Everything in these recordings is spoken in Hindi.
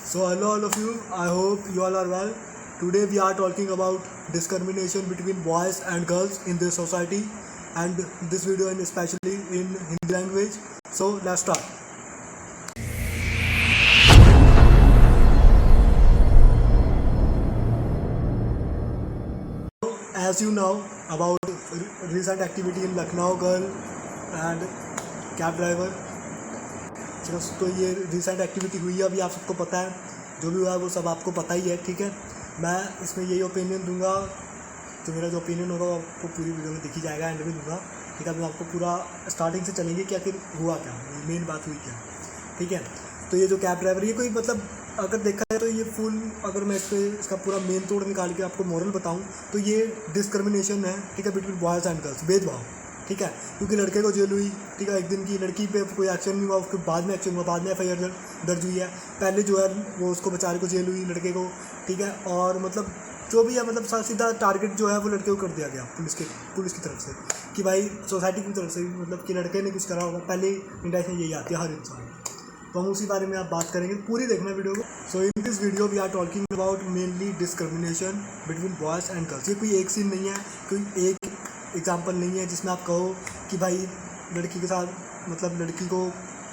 So hello all of you, I hope you all are well. Today we are talking about discrimination between boys and girls in this society, and this video is especially in Hindi language. So let's start. As you know about recent activity in Lucknow girl and cab driver, तो ये रिसेंट एक्टिविटी हुई है, अभी आप सबको पता है, जो भी हुआ है वो सब आपको पता ही है, ठीक है। मैं इसमें यही ओपिनियन दूंगा, तो मेरा जो ओपिनियन होगा वो आपको पूरी वीडियो में दिखी जाएगा, एंड में दूंगा, ठीक है। मैं आपको पूरा स्टार्टिंग से चलेंगे कि आखिर हुआ क्या, मेन बात हुई क्या, ठीक है। तो ये जो कैब ड्राइवर, ये कोई मतलब अगर देखा जाए तो ये फुल, अगर मैं इसका पूरा मेन तोड़ निकाल के आपको मॉरल बताऊँ तो ये डिस्क्रिमिनेशन है, ठीक है, बिटवीन बॉयज़ एंड गर्ल्स, भेदभाव, ठीक है। क्योंकि लड़के को जेल हुई, ठीक है, एक दिन की, लड़की पे कोई एक्शन नहीं हुआ, उसके बाद में एक्शन हुआ, बाद में FIR दर्ज हुई है। पहले जो है वो उसको बेचारे को जेल हुई, लड़के को, ठीक है। और मतलब जो भी है, मतलब सीधा टारगेट जो है वो लड़के को कर दिया गया पुलिस की तरफ से, कि भाई सोसाइटी की तरफ से, मतलब कि लड़के ने कुछ करा होगा। पहले इंटेंशन यही आती है हर इंसान। तो हम उसी बारे में आप बात करेंगे, पूरी देखना वीडियो को। So in this video we are talking about mainly discrimination between boys and girls. ये कोई एक सीन नहीं है, कोई एक एग्जाम्पल नहीं है जिसमें आप कहो कि भाई लड़की के साथ, मतलब लड़की को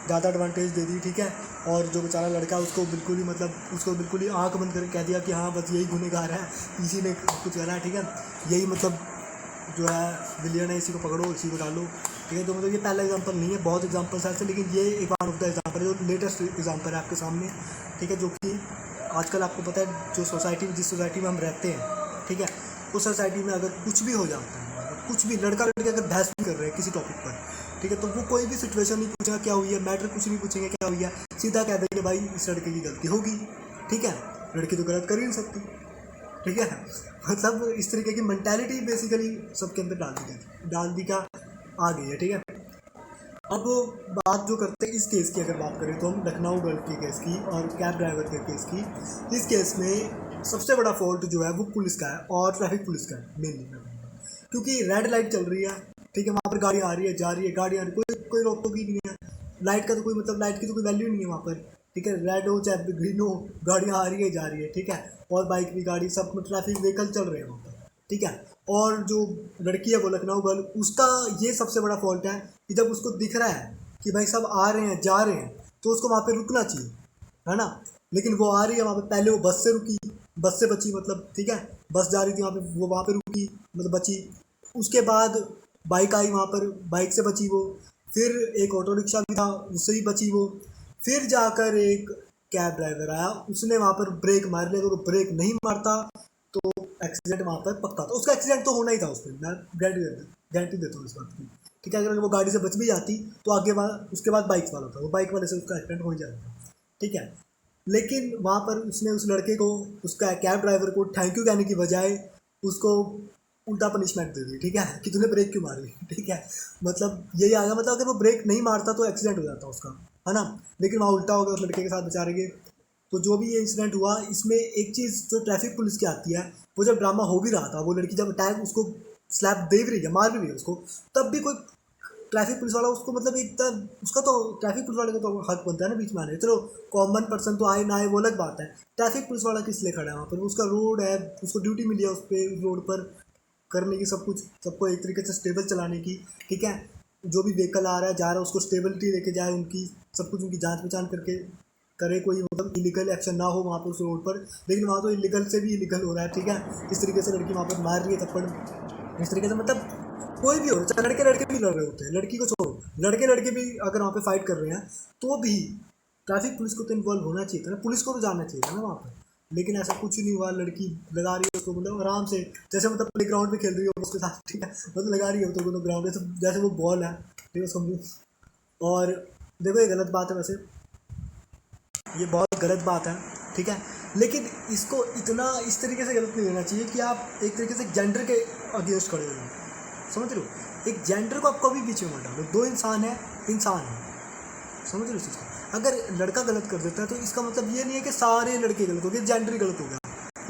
ज़्यादा एडवांटेज दे दी, ठीक है, और जो बेचारा लड़का उसको बिल्कुल ही आंख बंद करके कह दिया कि हाँ बस यही गुनहगार है, इसी ने कुछ करा है, ठीक है, यही मतलब जो है विलियन है, इसी को पकड़ो, इसी को डालो, ठीक है। तो मतलब ये पहला एग्जांपल नहीं है, बहुत एग्जांपल्स हैं ऐसे, लेकिन ये एक वन ऑफ द एग्जांपल है, जो लेटेस्ट एग्जांपल है आपके सामने, ठीक है। जो कि आजकल आपको पता है, जो जिस सोसाइटी में हम रहते हैं, ठीक है, उस सोसाइटी में अगर कुछ भी हो जाता है, कुछ भी लड़का लड़की अगर बहस भी कर रहे हैं किसी टॉपिक पर, ठीक है, तो वो कोई भी सिचुएशन नहीं पूछेगा क्या हुई है, मैटर कुछ नहीं पूछेंगे क्या हुई है, सीधा कह देंगे भाई इस लड़के की गलती होगी, ठीक है, लड़की तो गलत कर ही नहीं सकती, ठीक है। मतलब इस तरीके की मेंटालिटी बेसिकली सबके अंदर डाल दी क्या आ गई है, ठीक है। अब बात जो करते हैं इस केस की, अगर बात करें तो हम लखनऊ गर्ल के केस की और कैब ड्राइवर के केस की। इस केस में सबसे बड़ा फॉल्ट जो है वो पुलिस का है, और ट्रैफिक पुलिस का है मेनली, क्योंकि रेड लाइट चल रही है, ठीक है, वहाँ पर गाड़ी आ रही है, जा रही है, गाड़ी आ रही है, कोई रोक टोक ही नहीं है, लाइट का तो कोई मतलब, लाइट की तो कोई वैल्यू नहीं है वहाँ पर, ठीक है। रेड हो चाहे ग्रीन हो, गाड़ियाँ आ रही है, जा रही है, ठीक है, और बाइक भी, गाड़ी, सब ट्रैफिक व्हीकल चल रहे हैं वहाँ पर, ठीक है। और जो लड़की है वो लखनऊ गर्ल, उसका ये सबसे बड़ा फॉल्ट है कि जब उसको दिख रहा है कि भाई सब आ रहे हैं, जा रहे हैं, तो उसको वहाँ पर रुकना चाहिए, है ना। लेकिन वो आ रही है वहाँ पे, पहले वो बस से रुकी, बस से बची, मतलब ठीक है, बस जा रही थी वहाँ पे, वो वहाँ पे रुकी, मतलब बची। उसके बाद बाइक आई वहाँ पर, बाइक से बची वो, फिर एक ऑटो रिक्शा भी था, उससे भी बची वो, फिर जाकर एक कैब ड्राइवर आया, उसने वहाँ पर ब्रेक मार लिया, तो ब्रेक नहीं मारता तो एक्सीडेंट वहाँ पर पक्का था। उसका एक्सीडेंट तो होना ही था, उसमें मैं गारंटी देता हूँ इस बात की, ठीक है। अगर वो गाड़ी से बच भी जाती तो आगे उसके बाद बाइक वाला था, वो बाइक वाले से उसका एक्सीडेंट हो ही जाता था, ठीक है। लेकिन वहाँ पर उसने उस लड़के को, उसका कैब ड्राइवर को थैंक यू कहने की बजाय उसको उल्टा पनिशमेंट दे दी, ठीक है, कि तूने ब्रेक क्यों मारी, ठीक है। मतलब यही आ गया, मतलब अगर वो ब्रेक नहीं मारता तो एक्सीडेंट हो जाता उसका, है ना। लेकिन वहाँ उल्टा हो गया उस लड़के के साथ बेचारे के। तो जो भी ये इंसिडेंट हुआ, इसमें एक चीज़ जो ट्रैफिक पुलिस की आती है, वो जब ड्रामा हो भी रहा था, वो लड़की जब अटैक उसको स्लैप दे भी रही है, मार भी रही है उसको, तब भी कोई ट्रैफिक पुलिस वाला उसको, मतलब एकदम उसका तो ट्रैफिक पुलिस वाले का तो हक बनता है ना बीच में आने। चलो कॉमन पर्सन तो आए ना आए वो अलग बात है, ट्रैफिक पुलिस वाला किस लिए खड़ा है वहाँ पर, उसका रोड है, उसको ड्यूटी मिली है उस पर रोड पर करने की, सब कुछ, सबको एक तरीके से स्टेबल चलाने की, ठीक है। जो भी व्हीकल आ रहा है, जा रहा है, उसको स्टेबिलिटी लेके जाए, उनकी सब कुछ, उनकी जांच पहचान करके करे, कोई मतलब इलीगल एक्शन ना हो वहाँ पर उस रोड पर। लेकिन वहाँ तो इलीगल से भी इलीगल हो रहा है, ठीक है। इस तरीके से लड़की वहाँ पर मार रही है थप्पड़, इस तरीके से, मतलब कोई भी हो, चाहे लड़के भी लड़ रहे होते हैं, लड़की को छोड़ो, लड़के भी अगर वहाँ पे फाइट कर रहे हैं तो भी ट्रैफिक पुलिस को तो इन्वॉल्व होना चाहिए था ना, पुलिस को तो जानना चाहिए था ना वहाँ पर। लेकिन ऐसा कुछ नहीं हुआ, लड़की लगा रही है उसको, मतलब आराम से, जैसे मतलब प्ले ग्राउंड में खेल रही हो उसके साथ, ठीक है, मतलब लगा रही है तो मतलब ग्राउंड में, जैसे वो बॉल है, ठीक है, समझो। और देखो ये गलत बात है, वैसे ये बहुत गलत बात है, ठीक है। लेकिन इसको इतना इस तरीके से गलत नहीं लेना चाहिए कि आप एक तरीके से जेंडर के अगेंस्ट खड़े हो जाओ, समझ रहे हो। एक जेंडर को आप कभी बीच में मत डालो, दो इंसान है, समझ रहे हो इस चीज़ को। अगर लड़का गलत कर देता है तो इसका मतलब ये नहीं है कि सारे लड़के गलत हो गए, जेंडर ही गलत हो गया,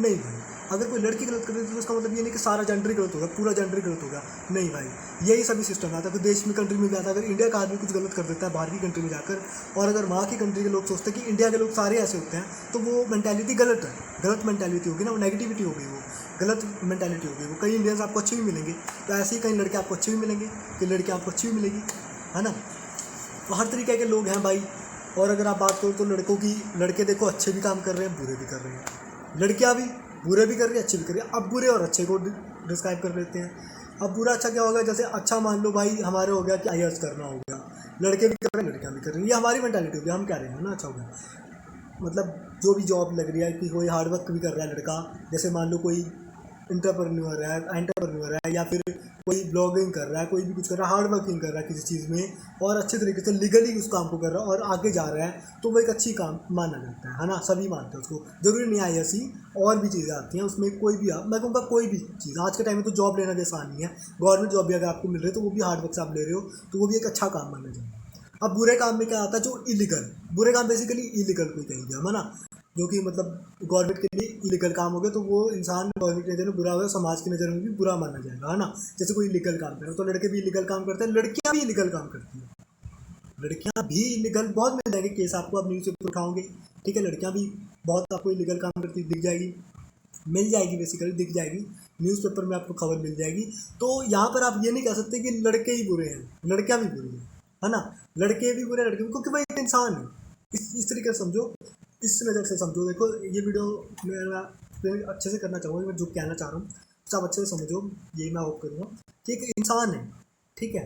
नहीं भाई। अगर कोई लड़की गलत कर रही है तो उसका मतलब ये नहीं कि सारा जेंडर ही गलत होगा, पूरा जेंडर ही गलत होगा, नहीं भाई। यही सभी सिस्टम आता है। कोई देश में कंट्री में भी आता है, अगर इंडिया का आदमी कुछ गलत कर देता है बाहर की कंट्री में जाकर, और अगर वहाँ की कंट्री के लोग सोचते हैं कि इंडिया के लोग सारे ऐसे होते हैं, तो वो मैंटेलिटी गलत है, गलत मैंटेलिटी होगी ना, वो नेगेटिविटी होगी, वो गलत मैंटेलिटी होगी। वो कई इंडियंस आपको अच्छे भी मिलेंगे, तो ऐसे ही कई लड़के आपको अच्छे भी मिलेंगे, कई लड़के आपको अच्छी भी मिलेगी, है ना। तो हर तरीके के लोग हैं भाई। और अगर आप बात करो तो लड़के देखो अच्छे भी काम कर रहे हैं, बुरे भी कर रहे हैं, लड़कियां भी बुरे भी कर रही है, अच्छे भी कर रही है। अब बुरे और अच्छे को डिस्क्राइब कर लेते हैं। अब बुरा अच्छा क्या होगा, जैसे अच्छा मान लो भाई हमारे हो गया कि IAS करना हो गया, लड़के भी कर रहे हैं लड़कियां भी कर रही हैं, ये हमारी मेंटालिटी हो गई, हम क्या रहे हैं ना, अच्छा हो गया। मतलब जो भी जॉब लग रही है कि कोई हार्डवर्क भी कर रहा है लड़का, जैसे मान लो कोई एंटरप्रेन्योर है या फिर कोई ब्लॉगिंग कर रहा है, कोई भी कुछ कर रहा है, हार्ड वर्किंग कर रहा है किसी चीज़ में, और अच्छे तरीके से लीगली उस काम को कर रहा है और आगे जा रहा है, तो वो एक अच्छी काम माना जाता है ना। सभी मानते हैं उसको, जरूरी नहीं आई ऐसी और भी चीज़ें आती हैं उसमें। कोई भी मैं कहूँगा कोई भी चीज़ आज के टाइम में तो जॉब लेना भी आसान नहीं है। गवर्नमेंट जॉब भी अगर आपको मिल रही है तो वो भी हार्ड वर्क से आप ले रहे हो, तो वो भी एक अच्छा काम माना जाएगा। अब बुरे काम में क्या आता है, जो इलीगल, बुरे काम बेसिकली इलीगल कोई कहेंगे हम, है ना, जो कि मतलब गवर्नमेंट के लिए इलीगल काम हो गया, तो वो इंसान गवर्नमेंट की नज़र में बुरा होगा, समाज की नज़र में भी बुरा माना जाएगा, है ना। जैसे कोई इलीगल काम कर रहा है, तो लड़के भी इलीगल काम करते हैं, लड़कियां भी इलीगल काम करती हैं, लड़कियां भी इलीगल बहुत मिल जाएंगे केस आपको, आप न्यूज़ पेपर उठाओगे, ठीक है, लड़कियां भी बहुत आपको इलीगल काम करती दिख जाएगी, मिल जाएगी, बेसिकली दिख जाएगी, न्यूज़पेपर में आपको खबर मिल जाएगी। तो यहाँ पर आप ये नहीं कह सकते कि लड़के ही बुरे हैं, लड़कियां भी बुरी हैं, है ना, लड़के भी बुरे लड़के भी, क्योंकि भाई एक इंसान है। इस तरीके से समझो, इस नज़र से समझो। देखो ये वीडियो मैं अच्छे से करना चाहूँगा, मैं जो कहना चाह रहा हूँ सब अच्छे से समझो, ये मैं होप करूँगा कि एक इंसान है, ठीक है।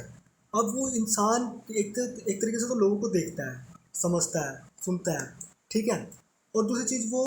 अब वो इंसान एक तरीके से तो लोगों को देखता है, समझता है, सुनता है, ठीक है, और दूसरी चीज़ वो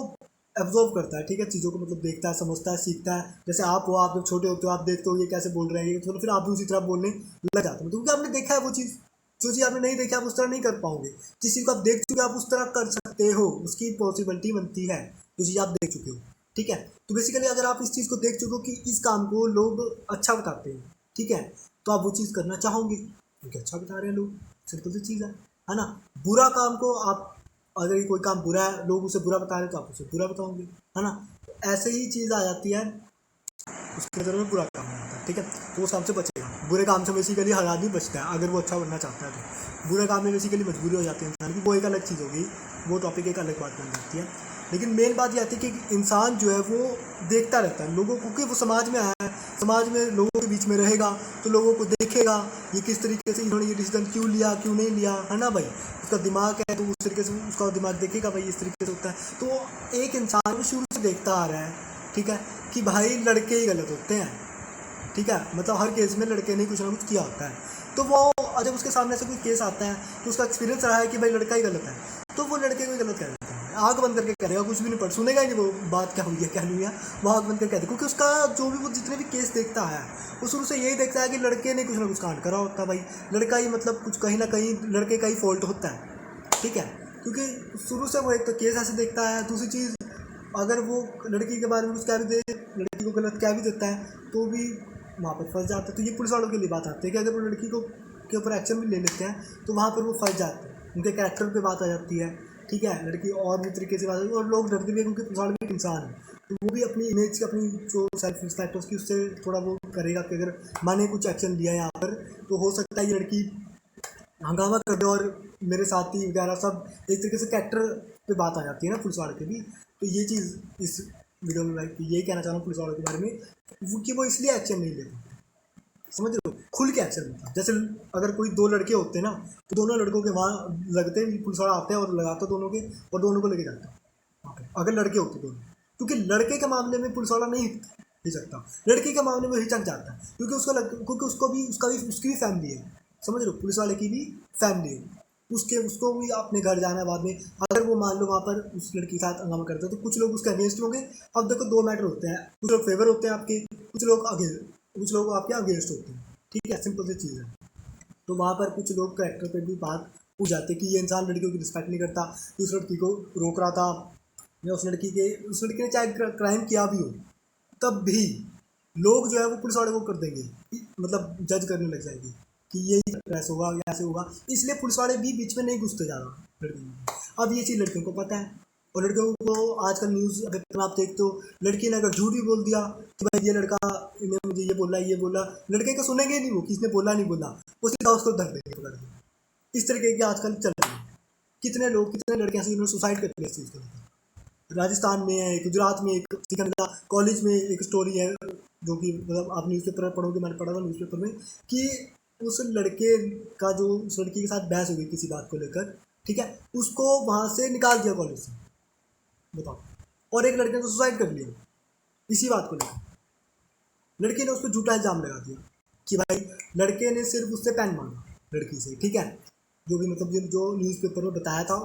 एब्जॉर्व करता है, ठीक है, चीज़ों को मतलब देखता है, समझता है, सीखता है। जैसे आप हो, आप जब छोटे होते हो आप देखते हो ये कैसे बोल रहे हैं ये, तो फिर आप भी उसी तरह बोलने लग जाते हो, क्योंकि आपने देखा है वो चीज़। जो चीज़ आपने नहीं देखी आप उस तरह नहीं कर पाओगे, जिस चीज़ को आप देख चुके आप उस तरह कर सकते हो, उसकी पॉसिबिलिटी बनती है, जो चीज़ आप देख चुके हो, ठीक है। तो बेसिकली अगर आप इस चीज़ को देख चुके हो कि इस काम को लोग अच्छा बताते हैं, ठीक है, तो आप वो चीज़ करना चाहोगे क्योंकि अच्छा बता रहे हैं लोग, सिंपल सी चीज़ है ना। बुरा काम को आप, अगर कोई काम बुरा है लोग उसे बुरा बता रहे तो आप उसे बुरा बताओगे, है ना। ऐसे ही चीज़ आ जाती है, उसके नज़र में बुरा काम आता है, ठीक है, तो उस काम से बचेगा। बुरे काम से बेसिकली हर आदमी बचता है अगर वो अच्छा बनना चाहता है, तो बुरे काम में बेसिकली मजबूरी हो जाती है इंसान की, वो एक अलग चीज़ होगी, वो टॉपिक एक अलग बात बन जाती है। लेकिन मेन बात ये आती है कि इंसान जो है वो देखता रहता है लोगों को, क्योंकि वो समाज में आया है, समाज में लोगों के बीच में रहेगा, तो लोगों को देखेगा ये किस तरीके से इन्होंने ये डिसीजन क्यों लिया, क्यों नहीं लिया, है ना भाई। उसका दिमाग है तो उस तरीके से उसका दिमाग देखेगा भाई इस तरीके से होता है। तो एक इंसान को शुरू से देखता आ रहा है, ठीक है, कि भाई लड़के ही गलत होते हैं, ठीक है, मतलब हर केस में लड़के ने कुछ ना कुछ किया होता है। तो वो जब उसके सामने से कोई केस आता है तो उसका एक्सपीरियंस रहा है कि भाई लड़का ही गलत है, तो वो लड़के को ही गलत कह देता है, आँख बंद करके करेगा, कुछ भी नहीं पढ़ सुनेगा ही नहीं वो बात क्या हुई है क्या नहीं है, वो आँख बंद करके कहते, क्योंकि उसका जो भी वो जितने भी केस देखता है वो शुरू से यही देखता है कि लड़के ने कुछ ना कुछ कांड करा होता है, भाई लड़का ही मतलब कुछ कहीं ना कहीं लड़के का ही फॉल्ट होता है, ठीक है, क्योंकि शुरू से वो एक तो केस ऐसे देखता है। दूसरी चीज़, अगर वो लड़की के बारे में कुछ कह भी दे, लड़की को गलत कह भी देता है, तो भी वहाँ पर फंस जाता है। तो ये पुलिस वालों के लिए बात आती है कि अगर वो लड़की को के ऊपर एक्शन भी ले लेते हैं तो वहाँ पर वो फंस जाते हैं, उनके कैरेक्टर पे बात आ जाती है, ठीक है, लड़की और भी तरीके से बात होती है, और लोग डरते भी हैं क्योंकि पुलिस वाला भी एक इंसान है, तो वो भी अपनी इमेज की, अपनी जो सेल्फ रिस्पेक्ट है उसकी, उससे थोड़ा वो करेगा कि अगर मैंने कुछ एक्शन लिया है यहाँ पर तो हो सकता है ये लड़की हंगामा कर दे और मेरे साथी वगैरह सब, एक तरीके से कैरेक्टर पे बात आ जाती है ना पुलिस वालों के भी। तो ये चीज़ इस वीडियो में मैं यही कहना चाह रहा हूँ पुलिस वालों के बारे में, कि वो इसलिए एक्शन नहीं लेते, समझ रहे हो, खुल के एक्शन लेते हैं। जैसे अगर कोई दो लड़के होते हैं ना, तो दोनों लड़कों के वहाँ लगते हैं, पुलिस वाला आते हैं और लगाते दोनों के, और दोनों को लेके जाते हैं वहाँ पे, अगर लड़के होते दोनों, क्योंकि लड़के के मामले में पुलिस वाला नहीं हिचकता, लड़की के मामले में हिचक जाता है, क्योंकि क्योंकि उसकी भी फैमिली है, समझ रहे हो, पुलिस वाले की भी फैमिली है, उसको भी अपने घर जाना है बाद में। अगर वो मान लो वहाँ पर उस लड़की के साथ हंगामा करते हैं तो कुछ लोग उसके अगेंस्ट होंगे। अब देखो दो मैटर होते हैं, कुछ लोग फेवर होते हैं आपके, कुछ लोग आपके अगेंस्ट होते हैं, ठीक है, सिंपल सी चीज़ है। तो वहाँ पर कुछ लोग कैरेक्टर पर भी बात पूछ जाती है कि ये इंसान लड़कियों की रिस्पेक्ट नहीं करता, उस लड़की को रोक रहा था, या उस लड़की ने चाहे क्राइम किया भी हो तब भी लोग जो है वो पुलिस वाले को कर देंगे, मतलब जज करने लग जाएंगे कि यही ऐसे होगा या ऐसे होगा, इसलिए पुलिस वाले भी बीच में नहीं घुसते ज़्यादा लड़कियों में। अब ये चीज़ लड़कियों को पता है, और लड़कियों को आजकल न्यूज़ अगर आप देखते हो, लड़की ने अगर झूठ भी बोल दिया कि भाई ये लड़का इन्हें मुझे ये बोला ये बोला, लड़के का सुनेंगे नहीं वो कि इसने बोला नहीं बोला, वो सीधा उसको धर देंगे पकड़ के। इस तरीके की आजकल चल रही है। कितने लोग कितने लड़के ऐसे जिन्होंने सुसाइड कर लिया इस चीज़ को लेकर। राजस्थान में है, गुजरात में एक सिकंदरा कॉलेज में एक स्टोरी है, जो कि मतलब आप न्यूज़पेपर पढ़ोगे, मैंने पढ़ा था न्यूज़पेपर में कि उस लड़के का जो उस लड़की के साथ बहस हो गई किसी बात को लेकर, ठीक है, उसको वहाँ से निकाल दिया कॉलेज से, बताओ। और एक लड़के ने सुसाइड कर लिया इसी बात को लेकर। लड़की ने उस पर झूठा इल्जाम लगा दिया कि भाई लड़के ने सिर्फ उससे पेन मांगा लड़की से, ठीक है, जो भी मतलब जो न्यूज़पेपर में बताया था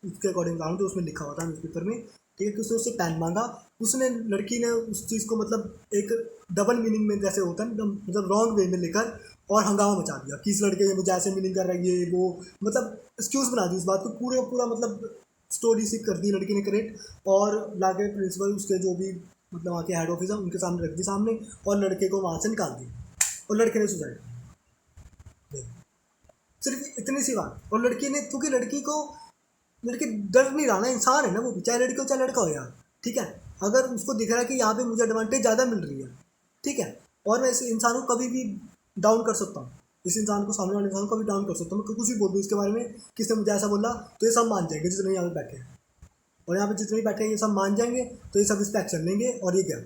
उसके अकॉर्डिंग बताऊँ तो उसमें लिखा हुआ था न्यूज़पेपर में, ठीक है, कि उससे पेन मांगा। उसने लड़की ने उस चीज़ को मतलब एक डबल मीनिंग में जैसे होता है मतलब रॉन्ग वे में लेकर और हंगामा मचा दिया कि इस लड़के मुझे ऐसे मीनिंग कर रही है वो, मतलब एक्सक्यूज़ बना दी इस बात को, पूरा मतलब स्टोरी सीख कर दी लड़की ने करेक्ट, और लाके प्रिंसिपल उसके जो भी मतलब वहाँ के हेड ऑफिस है उनके सामने रख दी सामने, और लड़के को वहाँ से निकाल दिया और लड़के ने सुसाइड किया। सिर्फ इतनी सी बात। और लड़की ने, क्योंकि लड़की डर नहीं रहा ना, इंसान है ना वो भी, चाहे लड़की हो चाहे लड़का हो यार, ठीक है, अगर उसको दिख रहा है कि यहाँ पे मुझे एडवांटेज ज़्यादा मिल रही है, ठीक है, और मैं इस इंसान को कभी भी डाउन कर सकता हूँ, इस इंसान को, सामने वाले इंसान को कभी डाउन कर सकता हूँ, मैं कुछ भी बोल दूँ इसके बारे में, किसने मुझे ऐसा बोला, तो ये सब मान जाएंगे जितने यहाँ पे बैठे हैं, और यहाँ पे जितने भी बैठे हैं ये सब मान जाएंगे, तो ये सब इस पर एक्शन लेंगे। और ये क्या,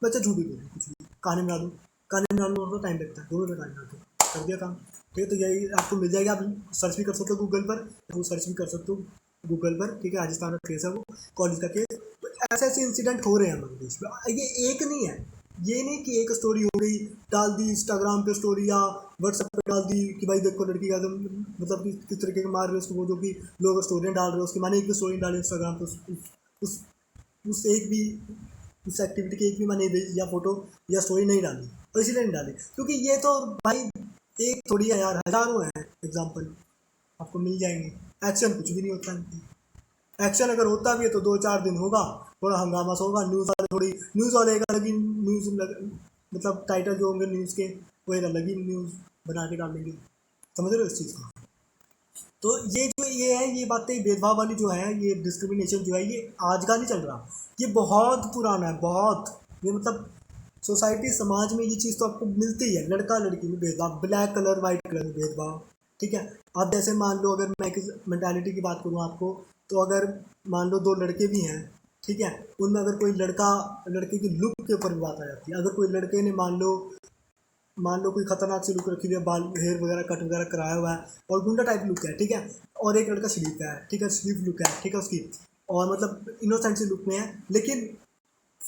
बच्चा झूठी बोल कुछ भी कहानी बना दूँ, कहानी बनाने में तो टाइम लगता है, 2 मिनट कहानी बनाते कर दिया काम, ठीक है। तो यही आपको मिल जाएगा, आप सर्च भी कर सकते हो गूगल पर, वो सर्च भी कर सकते हो गूगल पर, ठीक है। राजस्थान का केस है वो, कॉलेज का केस। तो ऐसे ऐसे इंसिडेंट हो रहे हैं हमारे देश में, ये एक नहीं है, ये नहीं कि एक स्टोरी हो गई डाल दी इंस्टाग्राम पे स्टोरी या व्हाट्सएप पे डाल दी कि भाई देखो लड़की का मतलब किस तरीके के मार रहे हो उसको, वो जो कि लोग स्टोरियाँ डाल रहे हो उसकी, मैंने एक भी स्टोरी डाली इंस्टाग्राम पे उस उस एक भी उस एक्टिविटी की एक भी मैंने इमेज या फोटो या स्टोरी नहीं डाली, और इसीलिए नहीं डाली क्योंकि ये तो भाई एक थोड़ी है यार, हज़ारों हैं एग्जाम्पल आपको मिल जाएंगे। एक्शन कुछ भी नहीं होता है, एक्शन अगर होता भी है तो 2-4 दिन होगा, थोड़ा हंगामा सा होगा, न्यूज़ वाले एक अलग ही मतलब टाइटल जो होंगे न्यूज़ के वो एक अलग ही न्यूज़ बना के डालेंगे, समझ रहे हो इस चीज़ को। तो ये जो ये है, ये बातें भेदभाव वाली जो है, ये डिस्क्रिमिनेशन जो है, ये आज का नहीं चल रहा, ये बहुत पुराना है, बहुत। ये मतलब सोसाइटी समाज में ये चीज़ तो आपको मिलती है, लड़का लड़की में भेदभाव, ब्लैक कलर वाइट कलर में भेदभाव, ठीक है। अब जैसे मान लो अगर मैं किस मेंटालिटी की बात करूँ आपको, तो अगर मान लो 2 लड़के भी हैं, ठीक है, उनमें अगर कोई लड़का लड़के की लुक के ऊपर भी बात आ जाती है, अगर कोई लड़के ने मान लो कोई खतरनाक सी लुक रखी हुई है, बाल हेयर वगैरह कट वगैरह कराया हुआ है और गुंडा टाइप लुक है, ठीक है, और एक लड़का शरीफ का है, ठीक है, शरीफ लुक है, ठीक है उसकी, और मतलब इनोसेंट सी लुक में है, लेकिन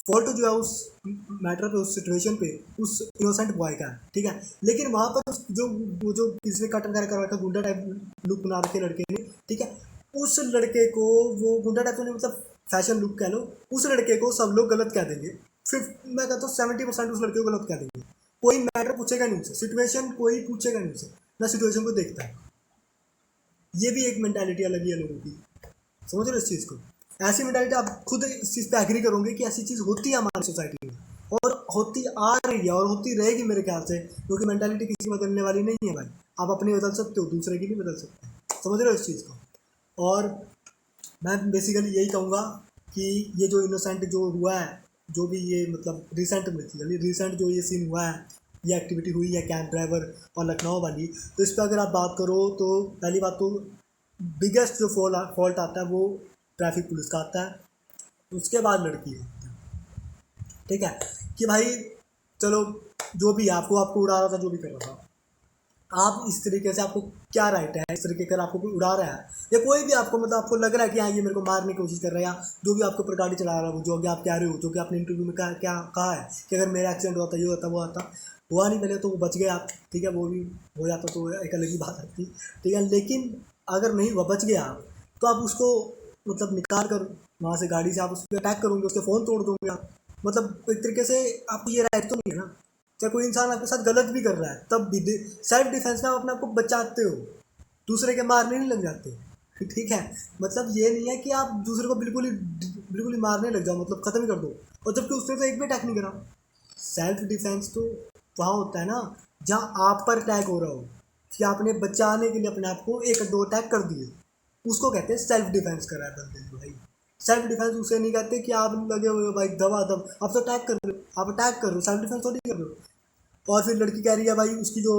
फॉल्ट जो है उस मैटर पे, उस सिचुएशन पे उस इनोसेंट बॉय का है, ठीक है, लेकिन वहाँ पर जो किसी ने कट वगैरह करा रखा, गुंडा टाइप लुक बना रखे लड़के ने, ठीक है, उस लड़के को वो गुंडा टाइप ने मतलब फैशन लुक कह लो, उस लड़के को सब लोग गलत कह देंगे, फिर मैं कहता हूँ 70% उस लड़के को गलत कह देंगे, कोई मैटर पूछेगा नहीं उनसे, सिचुएशन कोई पूछेगा नहीं उनसे, ना सिचुएशन को देखता है। ये भी एक मेंटालिटी अलग ही है लोगों की, समझ रहे हो इस चीज़ को। ऐसी मेंटालिटी आप खुद इस चीज़ पे एग्री करोगे कि ऐसी चीज़ होती है हमारी सोसाइटी में, और होती आ रही है और होती रहेगी मेरे ख्याल से, क्योंकि मेंटालिटी किसी की बदलने वाली नहीं है भाई, आप अपनी बदल सकते हो, दूसरे की नहीं बदल सकते, समझ रहे हो इस चीज़ को। और मैं बेसिकली यही कहूँगा कि ये जो इनोसेंट जो हुआ है, जो भी ये मतलब रिसेंट जो ये सीन हुआ है, ये एक्टिविटी हुई है कैब ड्राइवर और लखनऊ वाली, तो इस पर अगर आप बात करो तो पहली बात तो बिगेस्ट जो फॉल्ट आता है वो ट्रैफिक पुलिस का आता है, उसके बाद लड़की है, ठीक है, कि भाई चलो जो भी आपको उड़ा रहा था, जो भी कर रहा था, आप इस तरीके से आपको क्या राइट है, इस तरीके का आपको कोई उड़ा रहा है या कोई भी आपको मतलब आपको लग रहा है कि हाँ ये मेरे को मारने की कोशिश कर रहा है, या जो भी आपके ऊपर गाड़ी चला रहा है, जो कि आप कह रहे हो, जो कि आपने इंटरव्यू में क्या कहा है कि अगर मेरा एक्सीडेंट होता, ये होता, वो आता, हुआ नहीं पहले तो वो बच गए आप, ठीक है, वो भी हो जाता तो एक अलग ही बात आती, ठीक है, लेकिन अगर नहीं हुआ, बच गया आप, तो आप उसको मतलब निकाल कर वहाँ से गाड़ी से आप उस पर अटैक करोगे, उसके फ़ोन तोड़ दोगे आप, मतलब एक तरीके से आपको ये राइट तो नहीं है ना। चाहे कोई इंसान आपके साथ गलत भी कर रहा है तब भी सेल्फ डिफेंस में आप अपने आप को बचाते हो, दूसरे के मारने नहीं लग जाते, ठीक है, मतलब ये नहीं है कि आप दूसरे को बिल्कुल ही मारने लग जाओ, मतलब ख़त्म ही कर दो, और जबकि उसने तो एक भी अटैक नहीं करा। सेल्फ डिफेंस तो वहाँ होता है ना जहाँ आप पर अटैक हो रहा हो, कि आपने बचाने के लिए अपने आप को 1-2 अटैक कर दिए, उसको कहते हैं सेल्फ डिफेंस करा है बंदे ने भाई, सेल्फ डिफेंस उसे नहीं कहते कि आप लगे हुए हो भाई दबा दब, आप तो अटैक कर रहे हो, आप अटैक कर रहे हो, सेल्फ डिफेंस थोड़ी कर रहे हो। और फिर लड़की कह रही है भाई, उसकी जो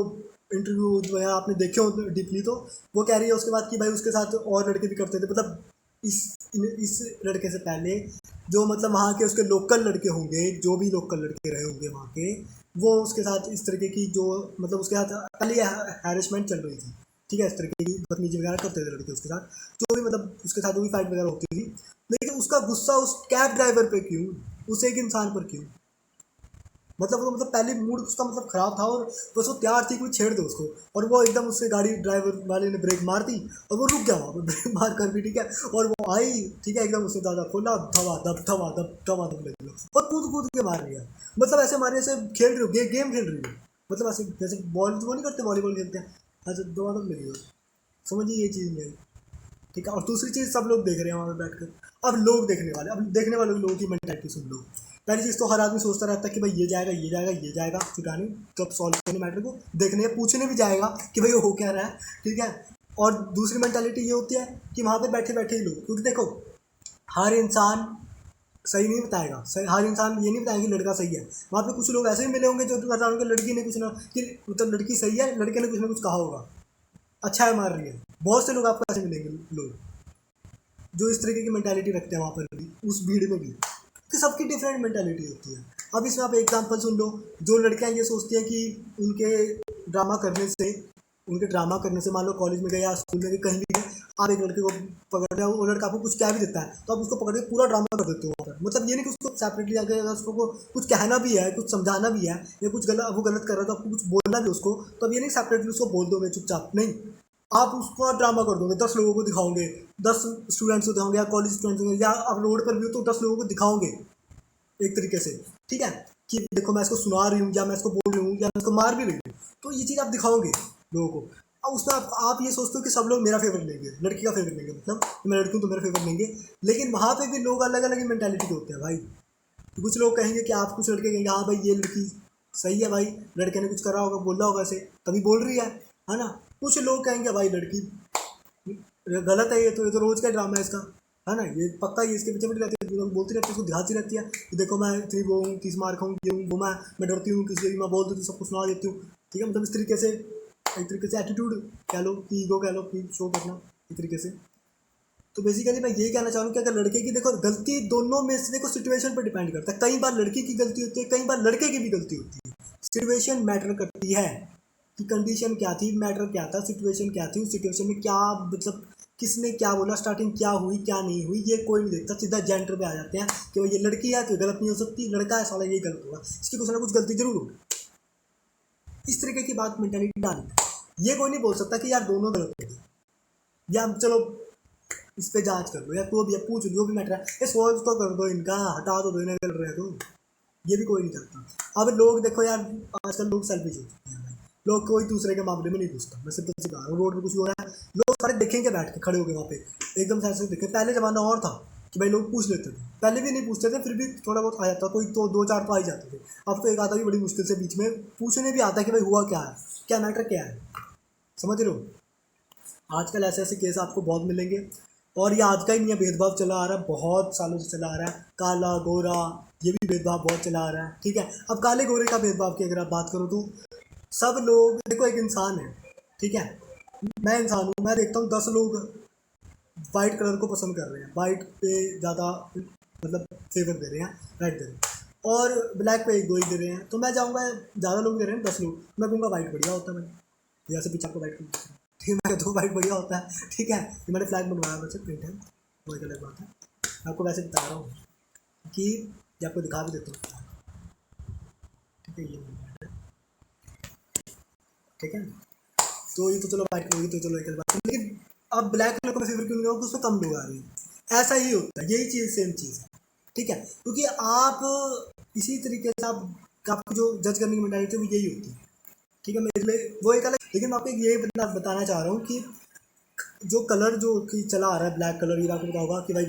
इंटरव्यू जो है आपने देखे हो डीपली, तो वो कह रही है उसके बाद कि भाई उसके साथ और लड़के भी करते थे, मतलब इस लड़के से पहले जो मतलब वहाँ के उसके लोकल लड़के होंगे, जो भी लोकल लड़के रहे होंगे वहाँ के, वो उसके साथ इस तरीके की जो मतलब उसके साथ पहले हैरेसमेंट चल रही थी, ठीक है, इस तरीके की बदतमीजी वगैरह करते थे लड़के उसके साथ, जो भी मतलब उसके साथ भी फाइट वगैरह होती थी। लेकिन उसका गुस्सा उस कैब ड्राइवर पे क्यों, उस एक इंसान पर क्यों? मतलब वो मतलब पहले मूड उसका मतलब ख़राब था और बस वो तैयार थी कोई छेड़ दे उसको, और वो एकदम उससे गाड़ी ड्राइवर वाले ने ब्रेक मार दी और वो रुक गया वहाँ पर ब्रेक मार कर भी, ठीक है, और वो आई, ठीक है, एकदम उसने ज़्यादा खोला, धवा दब लगी और कूद कूद के मार रही है, मतलब ऐसे मारे ऐसे खेल रही हो गेम खेल रही हो, मतलब ऐसे जैसे बॉल वो नहीं करते, वॉलीबॉल खेलते हैं, ऐसे धवा दब लगी हो, समझिए ये चीज़ नहीं, ठीक है। और दूसरी चीज़ सब लोग देख रहे हैं वहाँ पे बैठ कर, अब लोग देखने वाले, अब देखने वाले लोगों की मेंटालिटी सुन लो। पहली चीज़ तो हर आदमी सोचता रहता है कि भाई ये जाएगा ये जाएगा ये जाएगा, छुटाने तो सॉल्व करने मैटर को देखने पूछने भी जाएगा कि भाई हो क्या रहा है, ठीक है। और दूसरी मेंटालिटी ये होती है कि वहाँ पे बैठे बैठे ही लोग, क्योंकि देखो हर इंसान सही नहीं बताएगा, सही हर इंसान ये नहीं बताएगा कि लड़का सही है, वहाँ पे कुछ लोग ऐसे भी मिले होंगे जो बता होंगे लड़की ने कुछ ना कि मतलब लड़की सही है, लड़के ने कुछ ना कुछ कहा होगा, अच्छा है मार रही है, बहुत से लोग आपको ऐसे मिलेंगे, लोग जो इस तरीके की मेंटालिटी रखते हैं वहाँ पर भी, उस भीड़ में भी, कि सबकी डिफरेंट मेंटालिटी होती है। अब इसमें आप एग्जांपल सुन लो, जो लड़कियाँ ये सोचती हैं कि उनके ड्रामा करने से मान लो कॉलेज में गए या स्कूल में गए कहीं भी गए, आप एक लड़के को पकड़ रहे हो, वो लड़का आपको कुछ कह भी देता है तो आप उसको पकड़ के पूरा ड्रामा कर देते हो वहाँ पर, मतलब ये नहीं कि उसको सेपरेटली आगे अगर उसको कुछ कहना भी है, कुछ समझाना भी है, या कुछ गलत वो गलत कर रहा है तो आपको कुछ बोलना भी उसको, तो अब ये नहीं सेपरेटली उसको बोल दोगे चुपचाप, नहीं, आप उसको ड्रामा कर दोगे, 10 लोगों को दिखाओगे, 10 स्टूडेंट्स को दिखाओगे या कॉलेज स्टूडेंट्स होंगे या आप रोड पर भी हो तो 10 लोगों को दिखाओगे एक तरीके से, ठीक है, कि देखो मैं इसको सुना रही हूँ या मैं इसको बोल रही हूँ या मैं इसको मार भी रही हूँ, तो ये चीज़ आप दिखाओगे लोगों को। अब उसमें आप ये सोचते हो कि सब लोग मेरा फेवर लेंगे, लड़की का फेवर लेंगे, मतलब मैं लड़की हूँ तो मेरा फेवर लेंगे, लेकिन वहाँ पे भी लोग अलग अलग मेंटालिटी के होते हैं भाई। तो कुछ लोग कहेंगे कि आप, कुछ लड़के कहेंगे हाँ भाई ये लड़की सही है भाई, लड़के ने कुछ करा होगा, बोला होगा ऐसे तभी बोल रही है ना। कुछ लोग कहेंगे भाई लड़की गलत है, ये तो रोज़ का ड्रामा है इसका, है ना, ये पक्का ये इसके पीछे पड़ी रहती है, बोलती रहती है, उसको दिखाती रहती है कि देखो मैं इतनी वो हूँ, 30 मार खाऊँ, ये हूँ वो, मैं डरती हूँ किसी भी, मैं बोल देती हूँ सबको सुना देती हूँ, ठीक है, मतलब इस तरीके से एक तरीके से एटीट्यूड कह लो कि ईगो कह लो कि शो करना एक तरीके से। तो बेसिकली मैं यही कहना चाहूँ कि अगर लड़के की देखो गलती दोनों में से देखो सिचुएशन पर डिपेंड करता है, कई बार लड़की की गलती होती है, कई बार लड़के की भी गलती होती है, सिचुएशन मैटर करती है कि कंडीशन क्या थी, मैटर क्या था, सिचुएशन क्या थी, उस सिचुएशन में क्या मतलब किसने क्या बोला, स्टार्टिंग क्या हुई क्या नहीं हुई, ये कोई नहीं देखता, सीधा जेंडर पे आ जाते हैं कि ये लड़की है तो गलत नहीं हो सकती, लड़का है साला ये गलत होगा, इसकी कुछ ना कुछ गलती जरूर होगी, इस तरीके की बात मेंटालिटी डाली। ये कोई नहीं बोल सकता कि यार दोनों गलत होगी, या चलो इस पे जांच कर लो या तो भी पूछ लो भी मैटर है, ये सॉल्व तो कर दो, इनका हटा दो, इन्हें कर रहे हो तो ये भी कोई नहीं करता। अब लोग देखो यार आजकल लोग सेल्फिश हो चुके हैं भाई, लोग कोई दूसरे के मामले में नहीं पूछता, मैं सिर्फ सिखा रहा हूँ, रोड पे कुछ हो रहा है लोग सारे देखेंगे बैठ के खड़े हो गए वहाँ पे एकदम से ऐसे देखे। पहले ज़माना और था कि भाई लोग पूछ लेते थे, पहले भी नहीं पूछते थे फिर भी थोड़ा बहुत आ जाता, कोई तो 2-4 तो आ ही जाते थे, अब तो एक आता भी बड़ी मुश्किल से बीच में पूछने भी आता है कि भाई हुआ क्या है, क्या मैटर क्या है, समझ रहे हो। आजकल ऐसे ऐसे केस आपको बहुत मिलेंगे, और ये आज का ही नहीं है, भेदभाव चला आ रहा है, बहुत सालों से चला आ रहा है, काला गोरा ये भी भेदभाव बहुत चला आ रहा है, ठीक है। अब काले गोरे का भेदभाव की अगर आप बात करो तो सब लोग देखो एक इंसान है, ठीक है, मैं इंसान हूँ, मैं देखता हूँ 10 लोग वाइट कलर को पसंद कर रहे हैं, वाइट पे ज़्यादा मतलब फेवर दे रहे हैं, राइट दे रहे हैं, और ब्लैक पे 1-2 ही दे रहे हैं, तो मैं जाऊँगा, ज़्यादा लोग दे रहे हैं 10 लोग, मैं कहूँगा वाइट बढ़िया होता है भाई, जैसे पीछे आपको वाइट, ठीक है, मैं 2 वाइट बढ़िया होता है, ठीक है, ये मैंने फ्लैग बनवाया वैसे प्रिंट है, वो एक अलग बात है, आपको वैसे बता रहा हूँ कि ये आपको दिखा भी देता हूँ, ठीक है, ये ठीक है। तो ये तो चलो वाइट कलर की तो चलो एक बात, लेकिन अब ब्लैक कलर को मैं फेवर क्यों नहीं करूँ, उसमें कम लोग आ रहे हैं, ऐसा ही होता है, यही चीज़ सेम चीज़ है, ठीक है, क्योंकि आप इसी तरीके से आपको जो जज करने की मेंटालिटी है वो यही होती है, ठीक है, मेरे लिए वो एक अलग, लेकिन मैं आपको यही बताना चाह रहा हूँ कि जो कलर जो कि चला आ रहा है ब्लैक कलर, ये आपको पता होगा कि भाई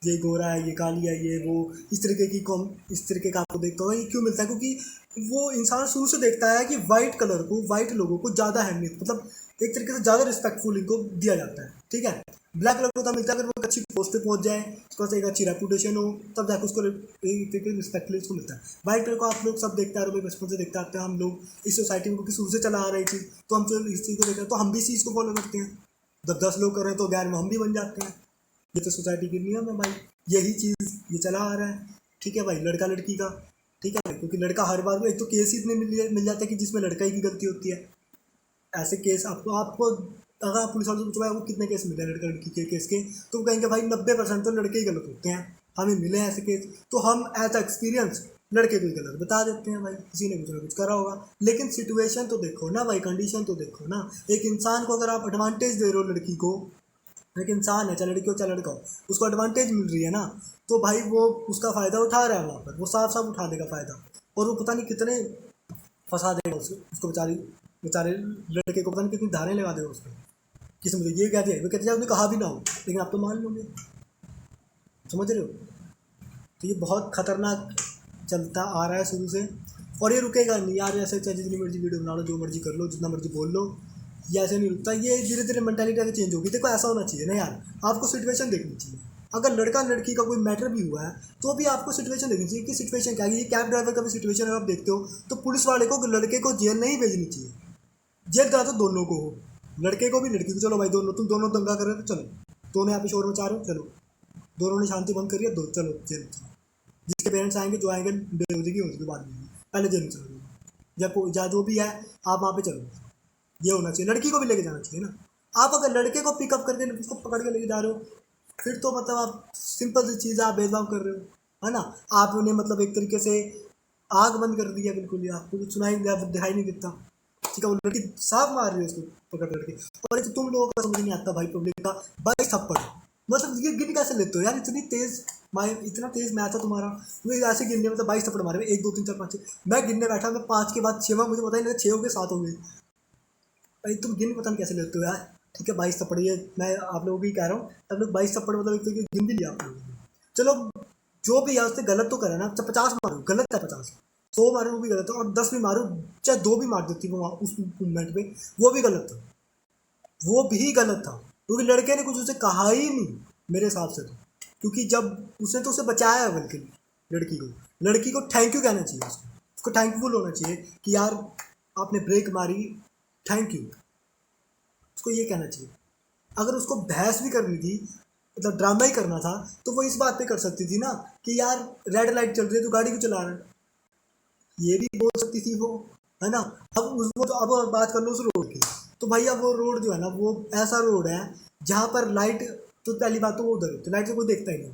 ये गोरा है, ये काली है, ये वो, इस तरीके की कॉम, इस तरीके का आपको देखता होगा, ये क्यों मिलता है, क्योंकि वो इंसान शुरू से देखता है कि वाइट कलर को, वाइट लोगों को ज़्यादा अहमियत, मतलब एक तरीके से ज़्यादा रिस्पेक्टफुल इनको दिया जाता है, ठीक है। ब्लैक कलर को तब मिलता है अगर वो अच्छी पोस्ट पे पहुंच जाए, उसके पास एक अच्छी रेपुटेशन हो, तब जाकर उसको रिस्पेक्ट उसको मिलता है। भाई तेरे को आप लोग सब देखते आ रहे हो, बचपन से देखते आते हैं हम लोग इस सोसाइटी में, क्योंकि शुरू से चला आ रही चीज़, तो हम जो इस चीज़ को देख रहे हैं तो हम भी इस चीज़ को फॉलो करते हैं। जब 10 लोग कर रहे हैं तो 11 में हम भी बन जाते हैं। ये तो सोसाइटी की नियम है भाई, यही चीज़ ये चला आ रहा है। ठीक है भाई, लड़का लड़की का, ठीक है भाई, क्योंकि लड़का हर बार एक तो केस ही इतने मिल जाते हैं कि जिसमें लड़का ही की गलती होती है। ऐसे केस आपको अगर आप पुलिस वालों से पूछो आपको कितने केस मिले लड़का लड़की के केस के, तो वो कहेंगे भाई 90% तो लड़के ही गलत होते हैं, हमें मिले हैं ऐसे केस। तो हम एज एक्सपीरियंस लड़के को ही गलत बता देते हैं भाई, किसी ने कुछ ना कुछ करा होगा। लेकिन सिचुएशन तो देखो ना भाई, कंडीशन तो देखो ना। एक इंसान को अगर आप एडवांटेज दे रहे हो, लड़की को, एक इंसान है, चाहे लड़की हो चाहे लड़का हो, उसको एडवांटेज मिल रही है ना, तो भाई वो उसका फ़ायदा उठा रहा है वहाँ पर, वो साफ साफ उठा देगा फ़ायदा। और वो पता नहीं कितने फंसा देगा उसको बेचारे लड़के को, पता नहीं कितनी धारें लगा देगा उसको। किसी मुझे ये कह दिया, वो कहते हैं आपने कहा भी ना हो, लेकिन आप तो मान लोगे। समझ रहे हो? तो ये बहुत खतरनाक चलता आ रहा है शुरू से, और ये रुकेगा नहीं यार। ऐसे चाहे जितनी मर्जी वीडियो बना लो, जो मर्जी कर लो, जितना मर्जी बोल लो, ये ऐसे नहीं रुकता। ये धीरे धीरे मेंटालिटी आगे चेंज होगी। देखो ऐसा होना चाहिए ना यार, आपको सिचुएशन देखनी चाहिए। अगर लड़का लड़की का कोई मैटर भी हुआ है तो भी आपको सिचुएशन देखनी चाहिए कि सिचुएशन क्या है। ये कैब ड्राइवर का भी सिचुएशन अगर आप देखते हो तो पुलिस वाले को लड़के को जेल नहीं भेजनी चाहिए, जेल करा तो दोनों को हो, लड़के को भी लड़की को। चलो भाई दोनों, तुम दोनों दंगा कर रहे हो तो चलो, दोनों यहाँ पे शोर मचा रहे हो, चलो दोनों ने शांति भंग करी है, दो चलो जेल। जिसके पेरेंट्स आएंगे, जो आएंगे बेरोजगी होगी बाद में, पहले जेल में चलो, या जो भी है आप वहाँ पे चलो। ये होना चाहिए, लड़की को भी लेके जाना चाहिए ना। आप अगर लड़के को पिकअप करके उसको पकड़ के लेके जा रहे हो, फिर तो मतलब आप सिंपल सी चीज़ आप भेदभाव कर रहे हो, है ना। आपने मतलब एक तरीके से आग बंद कर दिया बिल्कुल ही, आपको कुछ सुनाई दिखाई नहीं देता। ठीक है, वो लड़की साफ मार रही है उसको पकड़ करके, और तो तुम लोगों का समझ नहीं आता भाई, पब्लिक का 22 थप्पड़। मतलब ये गिन कैसे लेते हो यार, इतनी तेज इतना तेज मैच है तुम्हारा, मुझे ऐसे गिनने मतलब 22 थप्पड़ मारे, 1 2 3 4 5 6। मैं गिनने बैठा, मैं 5 के बाद 6वां मुझे पता ही नहीं 6 हो गए 7 हो गए भाई। तुम गिन पता नहीं कैसे लेते हो यार। ठीक है, 22 थप्पड़, ये मैं आप लोगों को ही कह रहा हूँ, तब लोग 22 थप्पड़ मतलब एक तरीके गिन भी लिया आप लोगों ने। चलो जो भी है उससे गलत तो करा ना, 50 मारो गलत है, 50 100 मारो वो भी गलत है, और 10 भी मारो, चाहे 2 भी मार देती वो उस मूवमेंट पे, वो भी गलत था, वो भी गलत था। क्योंकि लड़के ने कुछ उसे कहा ही नहीं मेरे हिसाब से तो, क्योंकि जब उसने तो उसे बचाया है, बल्कि लड़की को थैंक यू कहना चाहिए, उसको थैंकफुल होना चाहिए कि यार आपने ब्रेक मारी, थैंक यू, उसको ये कहना चाहिए। अगर उसको बहस भी करनी थी, मतलब ड्रामा ही करना था, तो वो इस बात पे कर सकती थी ना कि यार रेड लाइट चल रही है तो गाड़ी क्यों चला रहा है, ये भी बोल सकती थी वो, है ना। अब बात कर लो उस रोड की, तो भाई अब वो रोड जो है ना, वो ऐसा रोड है जहाँ पर लाइट, तो पहली बात तो वो उधर होती है, लाइट से कोई देखता ही नहीं,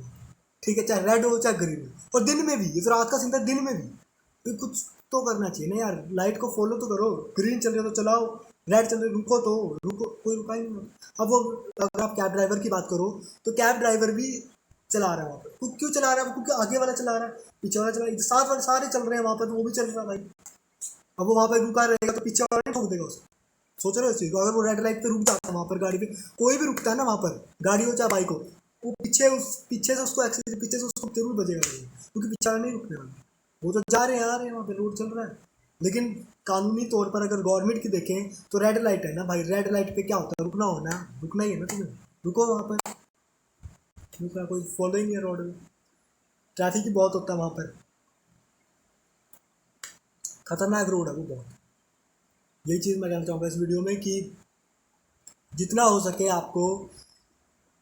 ठीक है, चाहे रेड हो चाहे ग्रीन हो, और दिन में भी, ये तो रात का सीन था, दिन में भी तो कुछ तो करना चाहिए ना यार, लाइट को फॉलो तो करो। ग्रीन चल रही है तो चलाओ, रेड चल रही रुको तो रुको, कोई रुका ही नहीं। अब वो अगर आप कैब ड्राइवर की बात करो तो कैब ड्राइवर भी चला रहा है वहाँ पर, क्यों चला रहा है? क्योंकि आगे वाला चला रहा है, पीछे वाला चला रहा है, साथ वाले सारे चल रहे हैं वहाँ पर, तो वो भी चल रहा है भाई। अब वो वहाँ पर रुका रहेगा तो पीछे वाला नहीं ठोक देगा उसको, सोच रहे हो इस चीज़ को। अगर वो रेड लाइट पे रुक जाता है वहाँ पर, गाड़ी पे कोई भी रुकता है ना वहाँ पर, गाड़ी हो चाहे बाइक हो, वो पीछे से उसको एक्सीडेंट, पीछे से उसको जरूर बजेगा, क्योंकि पीछे वाला नहीं रुकने वाला, वो तो जा रहे हैं आ रहे हैं, वहाँ पे रोड चल रहा है। लेकिन कानूनी तौर पर अगर गवर्नमेंट की देखें तो रेड लाइट है ना भाई, रेड लाइट पे क्या होता है, रुकना होना है, रुकना ही है ना तुम्हें, रुको वहाँ पर, दूसरा कोई फॉलो ही नहीं है रोड में, ट्रैफिक ही बहुत होता है वहाँ पर, खतरनाक रोड है वो बहुत। यही चीज़ मैं कहना चाहूँगा इस वीडियो में कि जितना हो सके आपको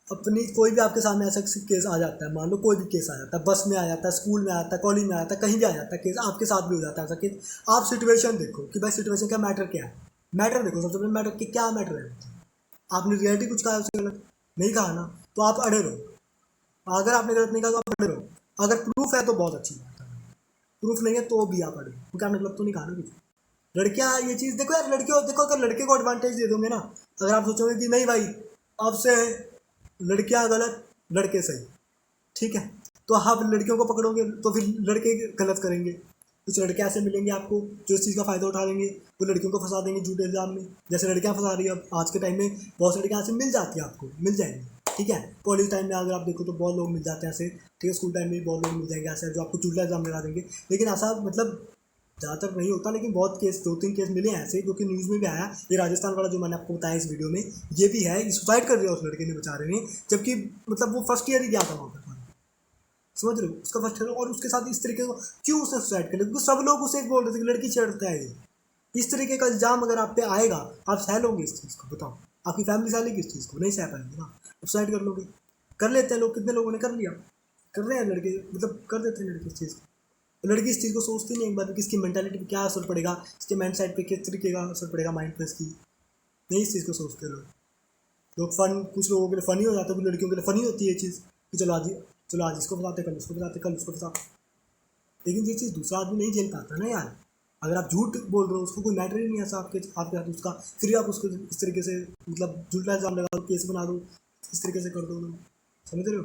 अपनी, कोई भी आपके सामने ऐसा केस आ जाता है, मान लो कोई भी केस आ जाता है, बस में आ जाता है, स्कूल में आ जाता है, कॉलेज में आ जाता है, कहीं भी आ जाता है केस, आपके साथ भी हो जाता है ऐसा केस, आप सिचुएशन देखो कि भाई सिचुएशन का मैटर क्या है, मैटर देखो सबसे पहले, मैटर कि क्या मैटर है। आपने रियलिटी कुछ कहा उससे गलत नहीं कहा ना, तो आप अड़े रहो। अगर आपने गलत नहीं कहा तो आप अड़े रहो, अगर प्रूफ है तो बहुत अच्छी बात है, प्रूफ नहीं है तो भी आप अड़े, क्योंकि आपने गलत तो नहीं कहा ना कुछ। लड़कियाँ ये चीज़ देखो यार, लड़कियों देखो, अगर लड़के को एडवांटेज दे दोगे ना, अगर आप सोचोगे कि नहीं भाई अब से लड़कियाँ गलत लड़के सही, ठीक है, तो आप लड़कियों को पकड़ोगे तो फिर लड़के गलत करेंगे। कुछ लड़के ऐसे मिलेंगे आपको जो इस चीज़ का फ़ायदा उठा लेंगे, वो लड़कियों को फंसा देंगे झूठे इल्ज़ाम में, जैसे लड़कियाँ फंसा रही है अब आज के टाइम में, बहुत से लड़कियाँ ऐसे मिल जाती है, आपको मिल जाएंगी, ठीक है। कॉलेज टाइम में अगर आप देखो तो बहुत लोग मिल जाते हैं ऐसे, ठीक है, स्कूल टाइम में भी बहुत लोग मिल जाएंगे ऐसे जो आपको झूठा इल्ज़ाम लगा देंगे। लेकिन ऐसा मतलब ज़्यादातर नहीं होता, लेकिन बहुत केस 2-3 केस मिले हैं ऐसे, जो कि न्यूज़ में भी आया। ये राजस्थान वाला जो मैंने आपको बताया इस वीडियो में, ये भी है, सुसाइड कर दिया उस लड़के ने बेचारे ने, जबकि मतलब वो फर्स्ट ईयर ही गया था वहाँ पर, समझ रहे हो, उसका फर्स्ट और उसके साथ इस तरीके को क्यों उसने सुसाइड कर लिया, क्योंकि सब लोग उसे बोल रहे थे कि लड़की छेड़ता है ये। इस तरीके का इल्जाम अगर आप पे आएगा, आप सह लोगे इस चीज़ को? बताओ, आपकी फैमिली सह इस चीज़ को? नहीं सह पाएंगे ना, सुसाइड कर लोगे। कर लेते हैं लोग, कितने लोगों ने कर लिया, कर रहे हैं लड़के, मतलब कर देते हैं लड़के इस चीज़ को। लड़की इस चीज़ को सोचती नहीं एक बार कि इसकी मेंटालिटी पे क्या असर पड़ेगा, इसके माइंड सेट पे किस तरीके का असर पड़ेगा, माइंड पे इसकी, नहीं इस चीज़ को सोचते लोग फन, कुछ लोगों के लिए फ़नी हो जाता है, कुछ लड़कियों के लिए फ़नी होती है ये चीज़ कि चलो आज इसको बताते, कल उसको बताते, कल उसको बताते। लेकिन ये चीज़ दूसरा आदमी नहीं झेल पाता ना यार। अगर आप झूठ बोल रहे हो, उसको कोई मैटर ही नहीं है ऐसा आपके साथ उसका, फिर आप उसको इस तरीके से मतलब झूठा इल्ज़ाम लगा दो, केस बना दो, इस तरीके से कर दो लोग, समझ रहे हो।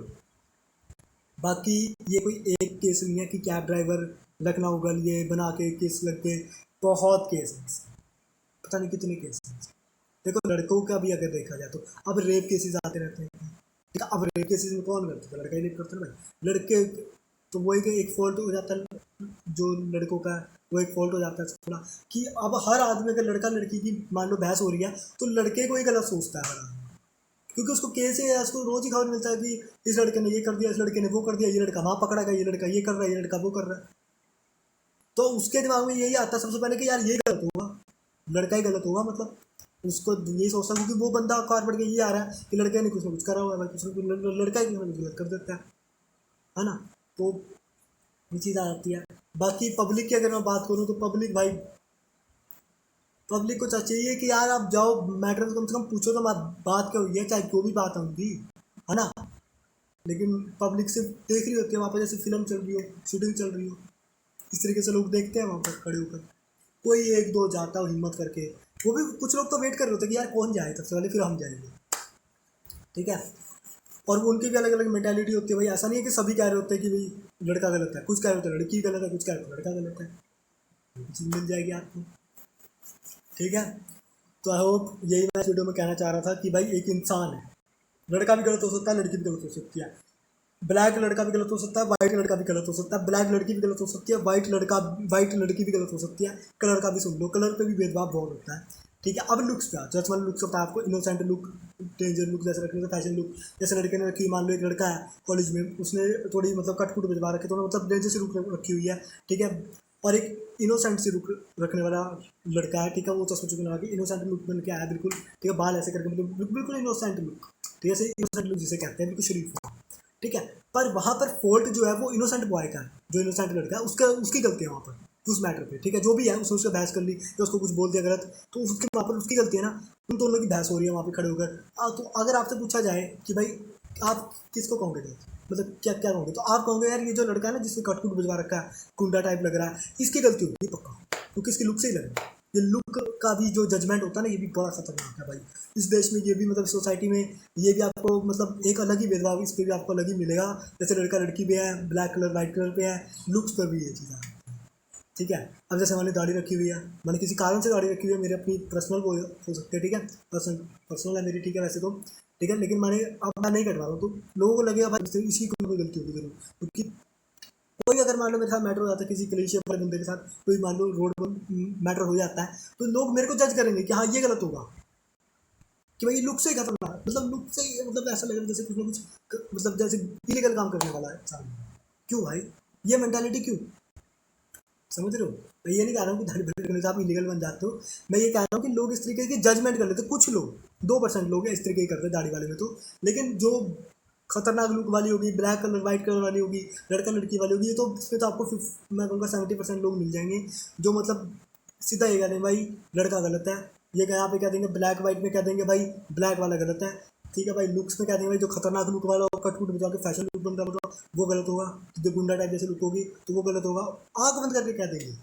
बाकी ये कोई एक केस नहीं है कि कैब ड्राइवर लखनऊ गलिए बना के केस लग के, बहुत केस हैं, पता नहीं कितने केस हैं। देखो लड़कों का भी अगर देखा जाए तो अब रेप केसेस आते रहते हैं, ठीक है। अब रेप केसेस में कौन करता है? लड़का ही रेप करता है भाई, लड़के तो वही कि एक फॉल्ट हो जाता है जो लड़कों का, वो एक फॉल्ट हो जाता है थोड़ा कि अब हर आदमी, अगर लड़का लड़की की मान लो बहस हो रही है तो लड़के को ही गलत सोचता है हर आदमी, क्योंकि उसको केस है, उसको रोज ही खबर मिलता है कि इस लड़के ने ये कर दिया, इस लड़के ने वो कर दिया, ये लड़का वहाँ पकड़ा गया, ये लड़का ये कर रहा है, ये लड़का वो कर रहा है। तो उसके दिमाग में यही आता है सबसे पहले कि यार ये गलत होगा, लड़का ही गलत होगा, मतलब उसको यही सोचता है, क्योंकि वो बंदा कार पड़ के ये आ रहा है कि लड़के ने कुछ ना कुछ करा हुआ है भाई, कुछ ना कुछ लड़का ही कुछ ना कुछ गलत कर देता है ना। तो ये चीज़ आ जाती है। बाकी पब्लिक की अगर मैं बात करूँ तो पब्लिक भाई, पब्लिक को चाहिए कि यार आप जाओ मैटर तो कम से कम पूछो तो बात क्या हुई है, चाहे जो भी बात होगी, है ना। लेकिन पब्लिक सिर्फ देख रही होती है वहाँ पर, जैसे फिल्म चल रही हो, शूटिंग चल रही हो, इस तरीके से लोग देखते हैं वहाँ पर खड़े होकर। कोई एक दो जाता हो हिम्मत करके, वो भी कुछ लोग तो वेट कर रहे होते हैं कि यार कौन जाए सबसे पहले, फिर हम जाएंगे, ठीक है। और उनकी भी अलग अलग मेंटालिटी होती है भाई, ऐसा नहीं है कि सभी कह रहे होते हैं कि भाई लड़का गलत है, कुछ कह रहे होते हैं लड़की गलत है, कुछ कह रहे होते हैं लड़का गलत है, चीज़ मिल जाएगी आपको, ठीक है। तो आई होप यही मैं इस वीडियो में कहना चाह रहा था कि भाई एक इंसान है, लड़का भी गलत हो सकता है, लड़की भी गलत हो सकती है, ब्लैक लड़का भी गलत हो सकता है, वाइट लड़का भी गलत हो सकता है, ब्लैक लड़की भी गलत हो सकती है, वाइट लड़की भी गलत हो सकती है, कलर का भी सुन लो, कलर पे भी भेदभाव बहुत होता है, ठीक है। अब लुक्स पे जजमेंट लुक्स होता है आपको, इनोसेंट लुक, डेंजर लुक जैसे रखने का, फैशन लुक जैसे लड़के ने रखी, मान लो एक लड़का है कॉलेज में, उसने थोड़ी मतलब कटकुट भिजवा रखी, तो मतलब डेंजर सी लुक रखी हुई है, ठीक है। और एक इनोसेंट सी लुक रखने वाला लड़का है, ठीक है, वो चश्मा चुकने लगा इनोसेंट लुक बन के आया बिल्कुल, ठीक है, बाल ऐसे करके मतलब बिल्कुल इनोसेंट लुक, ठीक है, इनोसेंट लुक जिसे कहते हैं, बिल्कुल शरीफ, ठीक है। पर वहाँ पर फॉल्ट जो है वो इनोसेंट बॉय का है, जो इनोसेंट लड़का है उसकी गलती है वहाँ पर, उस मैटर पे, ठीक है। जो भी है उसने उससे बहस कर ली या उसको कुछ बोल दिया गलत, तो उसके वहाँ पर उसकी गलती है ना, उन दोनों की बहस हो रही है वहाँ पे खड़े होकर। तो अगर आपसे पूछा जाए कि भाई आप किसको कहोगे गलत, मतलब क्या क्या कहोगे, तो आप कहोगे यार ये जो लड़का है ना जिसने कटकुट भिजवा रखा है, गुंडा टाइप लग रहा है, इसकी गलती होगी पक्का, क्योंकि इसकी लुक से ही लग रहा है। ये लुक का भी जो जजमेंट होता है ना, ये भी बड़ा खतरनाक है भाई इस देश में, ये भी मतलब सोसाइटी में ये भी आपको मतलब एक अलग ही भेदभाव इस पर भी आपको अलग ही मिलेगा, जैसे लड़का लड़की पे है, ब्लैक कलर वाइट कलर पे है, लुक्स पर भी ये चीज़ है, ठीक है। अब जैसे मैंने दाढ़ी रखी हुई है, मैंने किसी कारण से दाढ़ी रखी हुई है, मेरी अपनी पर्सनल हो सकती है, ठीक है, पर्सनल है मेरी, ठीक है वैसे तो, ठीक है, लेकिन मैं नहीं कटवा रहा हूँ, तो लोगों को लगेगा भाई इसकी कोई गलती होगी जरूर, क्योंकि कोई अगर मान लो मेरे साथ मैटर हो जाता है, किसी कलेशिया वाले बंदे के साथ कोई मान लो रोड पर मैटर हो जाता है, तो लोग मेरे को जज करेंगे कि हाँ ये गलत होगा, कि भाई लुक से ही खत्म, मतलब लुक से ही, मतलब ऐसा लग रहा है जैसे कुछ ना कुछ मतलब जैसे इलीगल काम करने वाला है इंसान। क्यों भाई, ये मेंटालिटी क्यों, समझ रहे हो। मैं ये नहीं कह रहा हूँ कि दाढ़ी करने से आप इलीगल बन जाते हो, मैं ये कह रहा हूँ कि लोग इस तरीके की जजमेंट कर लेते, कुछ लोग 2% लोग इस तरीके करते दाढ़ी वाले में तो, लेकिन जो खतरनाक लुक वाली होगी, ब्लैक कलर वाइट कलर वाली होगी, लड़का लड़की वाली होगी, ये तो इसमें तो आपको मैं कहूँगा 70% लोग मिल जाएंगे जो मतलब सीधा ये कह देंगे भाई लड़का गलत है, ये यहाँ पे कह देंगे ब्लैक वाइट में कह देंगे भाई ब्लैक वाला गलत है, ठीक है भाई। लुक्स में कह देंगे भाई जो खतरनाक लुक वाला होगा, कटकुट बजा के फैशन लुक बन रहा होगा वो गलत होगा, जो गुंडा टाइप जैसे लुक होगी तो वो गलत होगा, आँख बंद करके कह देंगे।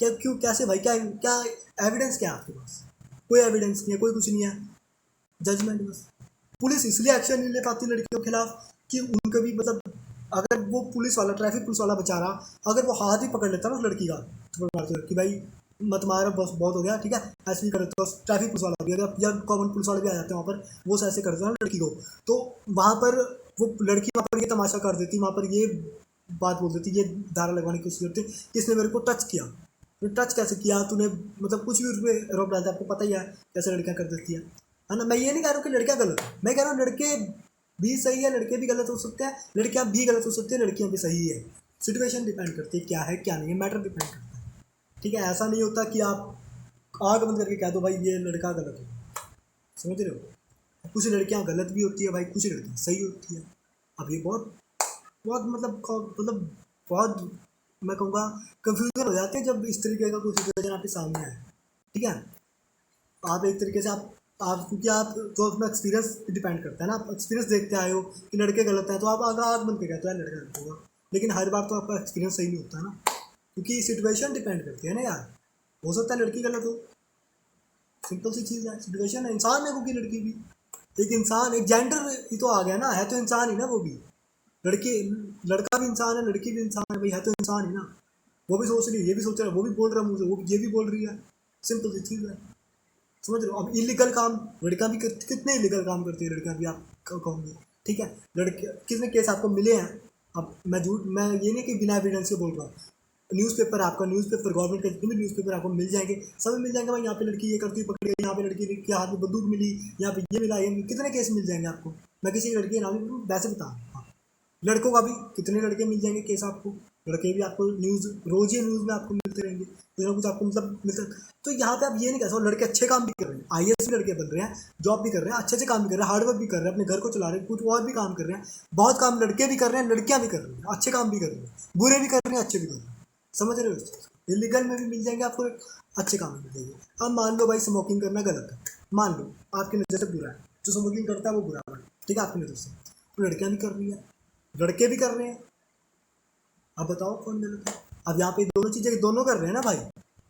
क्या क्यों, कैसे भाई, क्या क्या एविडेंस क्या है आपके पास, कोई एविडेंस नहीं है, कोई कुछ नहीं है, जजमेंट बस। पुलिस इसलिए एक्शन नहीं ले पाती लड़कियों के खिलाफ कि उनका भी मतलब, अगर वो पुलिस वाला ट्रैफिक पुलिस वाला बचा रहा, अगर वो हाथ ही पकड़ लेता ना उस लड़की का तो मारते कि भाई मत मारो बस बहुत हो गया, ठीक है, ऐसे भी कर देते हो, ट्रैफिक पुलिस वाला भी अगर या कॉमन पुलिस वाले भी आ जाते हैं वहाँ पर, वो ऐसे करते हैं लड़की को, तो वहाँ पर वो लड़की वहाँ पर ये तमाशा कर देती, वहाँ पर ये बात बोल देती, ये धारा लगवाने की कोशिश करती कि इसने मेरे को टच किया, तो टच कैसे किया तूने, मतलब कुछ भी उसमें आरोप डालता है, आपको पता ही है कैसे लड़कियाँ कर देती है ना। मैं ये नहीं कह रहा हूँ कि लड़कियाँ गलत है, मैं कह रहा हूँ लड़के भी सही है, लड़के भी गलत हो सकते हैं, लड़कियां भी गलत हो सकती है, लड़कियां भी सही है। सिचुएशन डिपेंड करती है क्या है क्या नहीं है, मैटर डिपेंड करता है। ठीक है, ऐसा नहीं होता कि आप आग बंद करके कह दो भाई ये लड़का गलत है, समझ रहे हो। कुछ लड़कियां गलत भी होती है भाई, कुछ लड़कियां सही होती है। अब ये बहुत बहुत मतलब बहुत मैं कहूँगा कंफ्यूजन हो जाते हैं जब इस तरीके का कोई सिचुएशन आपके सामने आए। ठीक है, आप एक तरीके से आप क्योंकि आप तो अपना एक्सपीरियंस डिपेंड करता है ना, आप एक्सपीरियंस देखते आए हो कि लड़के गलत हैं तो आप अगर आग बंद के कहते हैं लड़का गलत होगा, लेकिन हर बार तो आपका एक्सपीरियंस सही नहीं होता ना, क्योंकि सिचुएशन डिपेंड करती है ना यार। हो सकता है लड़की गलत हो, सिंपल सी चीज़ है, सिचुएशन है, इंसान है वो की लड़की भी एक इंसान, एक जेंडर ही तो आ गया ना, है तो इंसान ही ना वो भी। लड़की लड़का भी इंसान है, लड़की भी इंसान है भाई, है तो इंसान ही ना। वो भी सोच रही है, ये भी सोच रहा है, वो भी बोल रहा है मुझे, वो ये भी बोल रही है, सिंपल सी चीज़ है, समझ रहे हो। अब इलीगल काम लड़का भी कितने इलीगल काम करती है लड़कियां भी, आप कहोगे। ठीक है, लड़के कितने केस आपको मिले हैं। अब मैं ये नहीं कि बिना एविडेंस के बोल रहा हूँ, न्यूज़पेपर आपका न्यूज़पेपर गवर्नमेंट के जितने भी न्यूज़पेपर आपको मिल जाएंगे, सब मिल जाएंगे भाई, यहाँ पे लड़की ये करती हुई पकड़ी गई, यहाँ पे लड़की के हाथ में बंदूक मिली, यहाँ पे ये मिला, ये कितने केस मिल जाएंगे आपको। मैं किसी लड़की के नाम वैसे बता रहा हूँ। लड़कों का भी कितने लड़के मिल जाएंगे केस आपको, लड़के भी आपको न्यूज़ रोज ही न्यूज़ में आपको मिलते रहेंगे, कुछ ना कुछ आपको मतलब मिलता। तो यहाँ पे आप ये नहीं कह सकते लड़के अच्छे काम भी कर रहे हैं, आईएएस भी लड़के बन रहे हैं, जॉब भी कर रहे हैं, अच्छे से काम भी कर रहे हैं, हार्डवर्क भी कर रहे हैं, अपने घर को चला रहे हैं, कुछ और भी काम कर रहे हैं, बहुत काम लड़के भी कर रहे हैं, लड़कियां भी कर रही हैं, अच्छे काम भी कर रहे हैं, बुरे भी कर रहे हैं, अच्छे भी कर रहे हैं, समझ रहे हो। इलीगल में भी मिल जाएंगे आपको, अच्छे काम में मिल जाएंगे। अब मान लो भाई स्मोकिंग करना गलत है, मान लो आपकी नज़र से बुरा है, जो स्मोकिंग करता है वो बुरा है, ठीक है आपकी नज़र से, तो लड़कियां भी कर रही है, लड़के भी कर रहे हैं, अब बताओ कौन गलत है। अब यहाँ पे दोनों चीज़ें दोनों कर रहे हैं ना भाई,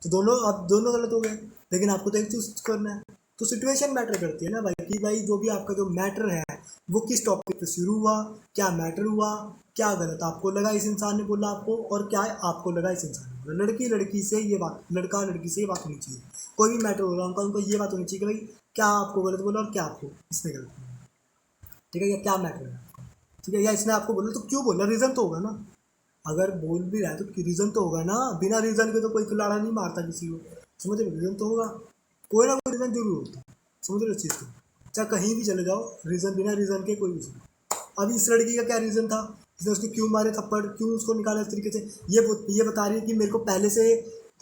तो दोनों अब दोनों गलत हो गए, लेकिन आपको तो एक चूज करना है। तो सिचुएशन मैटर करती है ना भाई, कि भाई जो भी आपका जो मैटर है वो किस टॉपिक पे शुरू हुआ, क्या मैटर हुआ, क्या गलत आपको लगा इस इंसान ने बोला आपको, और क्या आपको लगा इस इंसान ने बोला। लड़की लड़की से ये बात, लड़का लड़की से ये बात होनी चाहिए, कोई भी मैटर हो रहा उनका, उनको ये बात होनी चाहिए कि भाई क्या आपको गलत बोला और क्या आपको इसने गलत बोला। ठीक है, या क्या मैटर है आपका, ठीक है, या इसने आपको बोला तो क्यों बोला, रीज़न तो होगा ना। अगर बोल भी रहा है तो रीज़न तो होगा ना, बिना रीज़न के तो कोई कुलाड़ा नहीं मारता किसी को, समझ रहे हो। रीज़न तो होगा, कोई ना कोई रीज़न जरूर होता है, समझ रहे हो इस चीज़ को। चाहे कहीं भी चले जाओ, रीज़न बिना रीज़न के कोई रीज़न। अब इस लड़की का क्या रीज़न था, इसने उसको क्यों मारे थप्पड़, क्यों उसको निकाला इस तरीके से, ये बता रही है कि मेरे को पहले से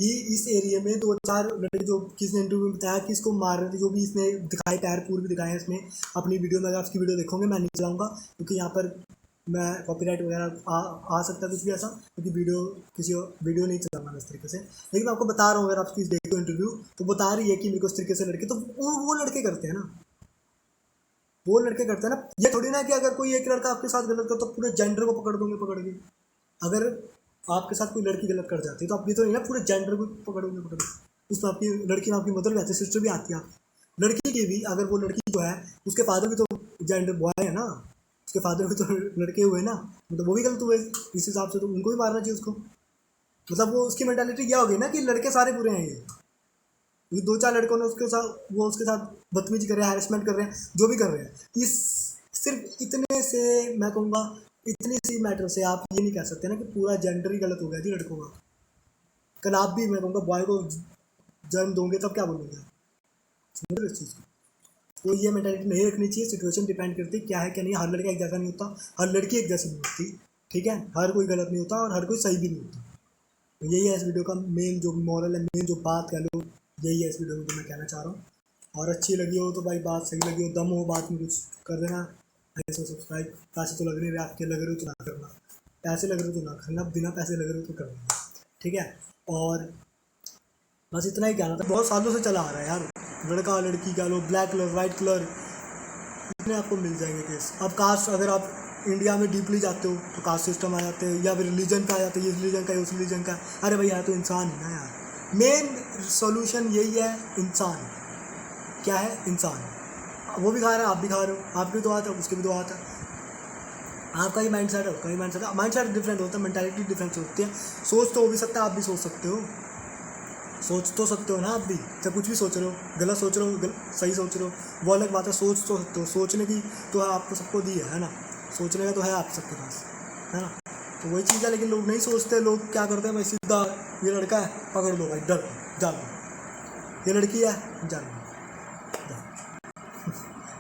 ही इस एरिया में 2-4 लड़के जो किसने इंटरव्यू में बताया कि इसको मार रहे थे, जो भी इसने दिखाए पैर पूर भी दिखाए हैं इसमें अपनी वीडियो में। अगर आपकी वीडियो देखोगे मैं नहीं चलाऊँगा क्योंकि यहाँ पर मैं कॉपीराइट वगैरह आ सकता है कुछ भी ऐसा, क्योंकि वीडियो नहीं चलाऊंगा इस तरीके से। लेकिन मैं आपको बता रहा हूँ, अगर आप चीज़ देखो इंटरव्यू तो बता रही है कि मेरे को इस तरीके से लड़के, तो वो लड़के करते हैं ना, वो लड़के करते हैं ना। ये थोड़ी ना कि अगर कोई एक लड़का आपके साथ गलत कर तो पूरे जेंडर को पकड़ दोगे पकड़ के। अगर आपके साथ कोई लड़की गलत कर जाती है तो आप ये तो नहीं ना पूरे जेंडर को पकड़ोगे पकड़ के। उसमें आपकी लड़की में आपकी मदर भी आती है, सिस्टर भी आती है आपकी। लड़की की भी अगर वो लड़की जो है उसके फादर भी तो जेंडर बॉय है ना, उसके फादर भी तो लड़के हुए ना, मतलब वो भी गलत हुए इस हिसाब से, तो उनको भी मारना चाहिए उसको। मतलब वो उसकी मेंटालिटी क्या होगी ना कि लड़के सारे बुरे हैं, ये 2-4 लड़कों ने उसके साथ बदतमीजी कर रहे हैं, हैरेसमेंट कर रहे हैं, जो भी कर रहे हैं। इस सिर्फ इतने से मैं कहूँगा, इतनी सी मैटर से आप ये नहीं कह सकते ना कि पूरा जेंडर ही गलत हो गया जी लड़कों का। कल आप भी मैं कहूँगा बॉय को जन्म दोगे तब क्या बोलोगे आप, समझ इस चीज़ को। तो ये मेंटालिटी नहीं रखनी चाहिए। सिचुएशन डिपेंड करती है क्या है क्या नहीं। हर लड़का एक जैसा नहीं होता, हर लड़की एक जैसी नहीं होती, ठीक है। हर कोई गलत नहीं होता और हर कोई सही भी नहीं होता। तो यही है इस वीडियो का मेन जो मॉरल है, मेन जो बात कह लो, यही है इस वीडियो में जो मैं कहना चाह रहा हूँ। और अच्छी लगी हो तो भाई, बात सही लगी हो, दम हो बात में कुछ कर देना, ऐसे सब्सक्राइब। पैसे तो लग नहीं रहे आपके, लग रहे हो तो ना करना, पैसे लग रहे हो तो ना करना, बिना पैसे लग रहे हो तो कर देना, ठीक है। और बस इतना ही कहना था। बहुत सालों से चला आ रहा है यार, लड़का लड़की कह लो, ब्लैक कलर वाइट कलर, इतने आपको मिल जाएंगे केस। अब कास्ट, अगर आप इंडिया में डीपली जाते हो तो कास्ट सिस्टम आ जाते हैं, या फिर रिलीजन का आ जाते हैं, ये रिलीजन का है उस रिलीजन का। अरे भाई यार तो इंसान है ना यार, मेन सॉल्यूशन यही है, इंसान क्या है, इंसान। वो भी खा रहा है, आप भी खा रहे हो, आपकी तो आता है, उसकी भी तो आता है। आपका ही माइंड सेट है, उसका ही माइंड सेट है, माइंड सेट डिफरेंट होता है, मेंटालिटी डिफरेंट होती है। सोच तो हो भी सकता है, आप भी सोच सकते हो, सोच तो सकते हो ना आप भी। चाहे कुछ भी सोच रहे हो, गलत सोच रहे हो, सही सोच रहे हो, वो अलग बात है। सोच तो सकते हो, सोचने की तो आपको सबको दी है ना, सोचने का तो है आप सबके पास, है ना। तो वही चीज़ है, लेकिन लोग नहीं सोचते। लोग क्या करते हैं भाई, सीधा ये लड़का है पकड़ लो भाई, डर जान लो, ये लड़की है जान लो,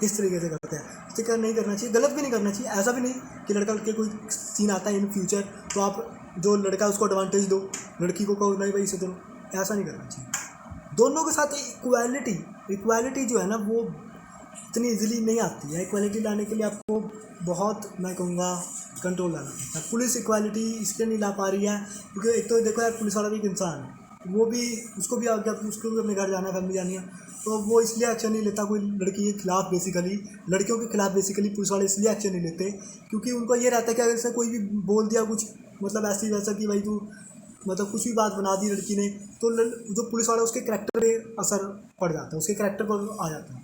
इस तरीके से करते हैं। इस तरीके नहीं करना चाहिए, गलत भी नहीं करना चाहिए। ऐसा भी नहीं कि लड़का लड़के कोई सीन आता है इन फ्यूचर तो आप जो लड़का है उसको एडवांटेज दो, लड़की को कहो नहीं भाई इसे दो, ऐसा नहीं करना चाहिए। दोनों के साथ इक्वालिटी जो है ना वो इतनी इजीली नहीं आती है। इक्वालिटी लाने के लिए आपको बहुत, मैं कहूँगा, कंट्रोल लाना पड़ता है। पुलिस इक्वालिटी इसलिए नहीं ला पा रही है क्योंकि एक तो देखो यार, पुलिस वाला भी एक इंसान है, वो भी, उसको भी आगे उसको भी अपने घर जाना है, फैमिली जानी है, तो वो इसलिए एक्शन नहीं लेता कोई लड़की के खिलाफ। बेसिकली लड़कियों के खिलाफ बेसिकली पुलिस वाले इसलिए एक्शन नहीं लेते क्योंकि उनको ये रहता है कि अगर से कोई भी बोल दिया कुछ, मतलब ऐसी वैसा कि भाई तू, मतलब कुछ भी बात बना दी लड़की ने, तो जो पुलिस वाला उसके करैक्टर पे असर पड़ जाता है, उसके करैक्टर पर आ जाता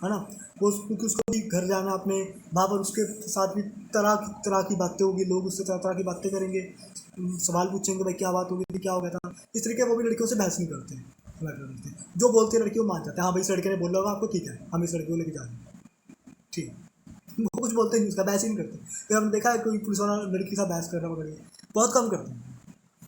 है ना। वो क्योंकि उसको भी घर जाना अपने, वहाँ पर उसके साथ भी तरह की बातें होगी, लोग उससे तरह तरह की बातें करेंगे, सवाल पूछेंगे भाई क्या बात होगी थी, क्या हो गया था। इस तरीके वो भी लड़कियों से बहस नहीं करते हैं। जो बोलती है लड़की वो मान जाते हैं, हाँ भाई इस लड़के ने बोला होगा आपको, ठीक है हम इस लड़की को लेके जा रहे हैं, ठीक। वो कुछ बोलते नहीं, उसका बहस ही नहीं करते। फिर हमने देखा है कोई पुलिस वाला लड़की के साथ बहस कर रहा होगा, बहुत कम करते हैं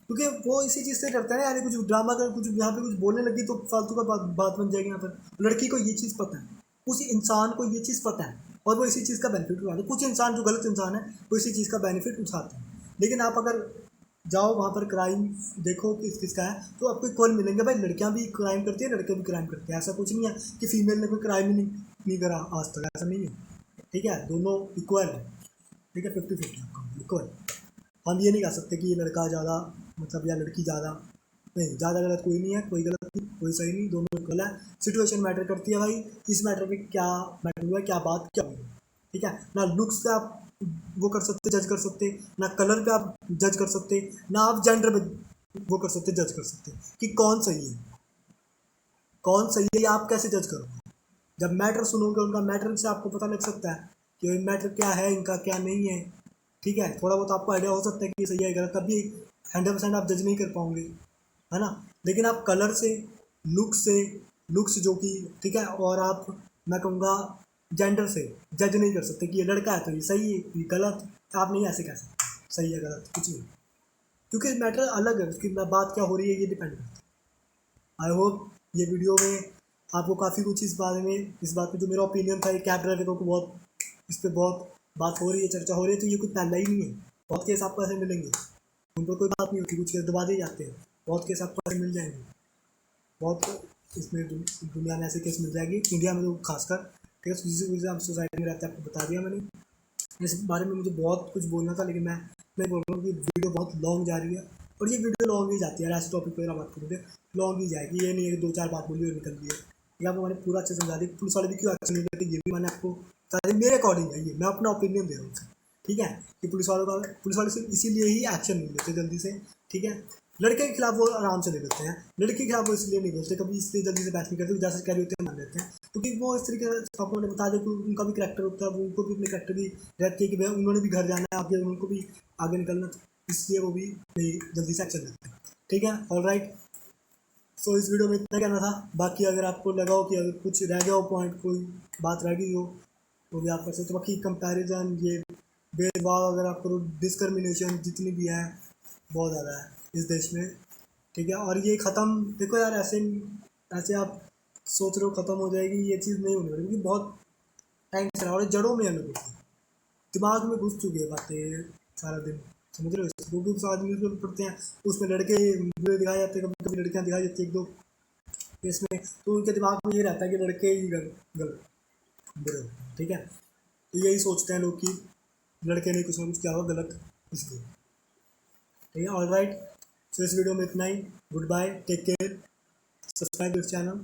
क्योंकि वो इसी चीज़ से करते हैं यार, कुछ ड्रामा कर, कुछ यहाँ पे कुछ बोलने लगी तो फालतू का बात बन जाएगी यहाँ पर। लड़की को ये चीज़ पता है, उस इंसान को ये चीज़ पता है और वो इसी चीज़ का बेनिफिट उठाते हैं। कुछ इंसान जो गलत इंसान है वो इसी चीज़ का बेनिफिट उठाते हैं। लेकिन आप अगर जाओ वहाँ पर क्राइम देखो किस किसका है तो आपको इक्वल मिलेंगे। भाई लड़कियाँ भी क्राइम करती है, लड़के भी क्राइम करते हैं, ऐसा कुछ नहीं है कि फीमेल ने कोई क्राइम ही नहीं करा आज तक, ऐसा नहीं है। ठीक है, दोनों इक्वल है, ठीक है, 50-50 आपका इक्वल। हम ये नहीं कह सकते कि ये लड़का ज़्यादा मतलब या लड़की ज़्यादा, नहीं, ज़्यादा गलत कोई नहीं है, कोई गलत नहीं कोई सही नहीं, दोनों इक्वल है। सिचुएशन मैटर करती है भाई, इस मैटर में क्या मैटर हुआ, क्या बात क्या हुई, ठीक है ना। लुक्स पे आप वो कर सकते, जज कर सकते, ना कलर पे आप जज कर सकते, ना आप जेंडर पे वो कर सकते, जज कर सकते कि कौन सही है कौन सही है, या आप कैसे जज करोगे। जब मैटर सुनोगे उनका, मैटर से आपको पता लग सकता है कि मैटर क्या है इनका, क्या नहीं है, ठीक है। थोड़ा बहुत आपको आइडिया हो सकता है कि सही है गलत, तभी 100% आप जज नहीं कर पाओगे, है ना। लेकिन आप कलर से, लुक्स जो कि, ठीक है, और आप, मैं कहूँगा, जेंडर से जज नहीं कर सकते कि ये लड़का है तो ये सही है, ये गलत, आप नहीं ऐसे कह सकते सही है गलत, कुछ नहीं, क्योंकि मैटर अलग है, उसकी बात क्या हो रही है ये डिपेंड करता है। आई होप ये वीडियो में आपको काफ़ी कुछ इस बात में जो मेरा ओपिनियन था, ये कैब ड्राइवर को बहुत, इस पर बहुत बात हो रही है, चर्चा हो रही है, तो ये कुछ पहला ही नहीं है। बहुत केस आपको ऐसे मिलेंगे, उन पर कोई बात नहीं होती, कुछ केस दबा दिए जाते हैं, बहुत केस आपको ऐसे मिल जाएंगे, बहुत इसमें दुनिया में ऐसे केस मिल जाएगी, इंडिया में तो खासकर, ठीक है। हम सोसाइटी में रहते हैं, आपको बता दिया मैंने। इस बारे में मुझे बहुत कुछ बोलना था, लेकिन मैं बोल रहा हूँ कि वीडियो बहुत लॉन्ग जा रही है, और ये वीडियो लॉन्ग ही जाती है। ऐसे टॉपिक पर बात करोगे लॉन्ग ही जाएगी, ये नहीं है कि 2-4 बात बोली और निकल गई है। ये आपको मैंने पूरा अच्छे समझा दी, पुलिस वाले भी क्यों एक्शन नहीं लेते, ये भी मैंने आपको बता दी। मेरे अकॉर्डिंग है ये, मैं अपना ओपिनियन दे रहा हूँ, ठीक है, कि पुलिस वाले सिर्फ इसीलिए ही एक्शन नहीं लेते जल्दी से, ठीक है। लड़के के खिलाफ वो आराम से ले लेते हैं, लड़के के खिलाफ वो इसलिए नहीं बोलते, कभी इसलिए जल्दी से बहस नहीं करते, जैसे कह रहे होते हैं मान लेते हैं, क्योंकि वो इस तरीके से आपको मैंने बता दें कि उनका भी करैक्टर होता है, वो उनको भी अपने करैक्टर की रहती है कि भाई उन्होंने भी घर जाना है आगे, उनको भी आगे निकलना, इसलिए वो भी जल्दी से एक्शन लेते हैं, ठीक है। ऑलराइट, सो इस वीडियो में इतना कहना था। बाकी अगर आपको लगा हो कि अगर कुछ रह गया हो पॉइंट, कोई बात रह गई हो, वो भी आप कर सकते हो। बाकी कंपैरिजन, ये भेदभाव अगर आप करो, डिस्क्रिमिनेशन जितनी भी है बहुत ज़्यादा है इस देश में, ठीक है। और ये ख़त्म, देखो यार, ऐसे आप सोच रहे हो ख़त्म हो जाएगी, ये चीज़ नहीं होने वाली, क्योंकि बहुत टाइम से और जड़ों में है, दिमाग में घुस चुकी है बातें सारा दिन, समझ रहे हो। वो भी साथ न्यूज़ पेपर पढ़ते हैं, उसमें लड़के बुरे दिखाए जाते हैं, कभी कभी लड़कियाँ दिखाई जाती है 1-2 केस में, तो उनके दिमाग में ये रहता है कि लड़के ही गलत बुरे होते हैं, ठीक है। तो यही सोचते हैं लोग कि लड़के ने कुछ ना कुछ किया होगा गलत, इसलिए, ठीक है। ऑलराइट, सो इस वीडियो में इतना ही। Good bye, take care, subscribe this channel.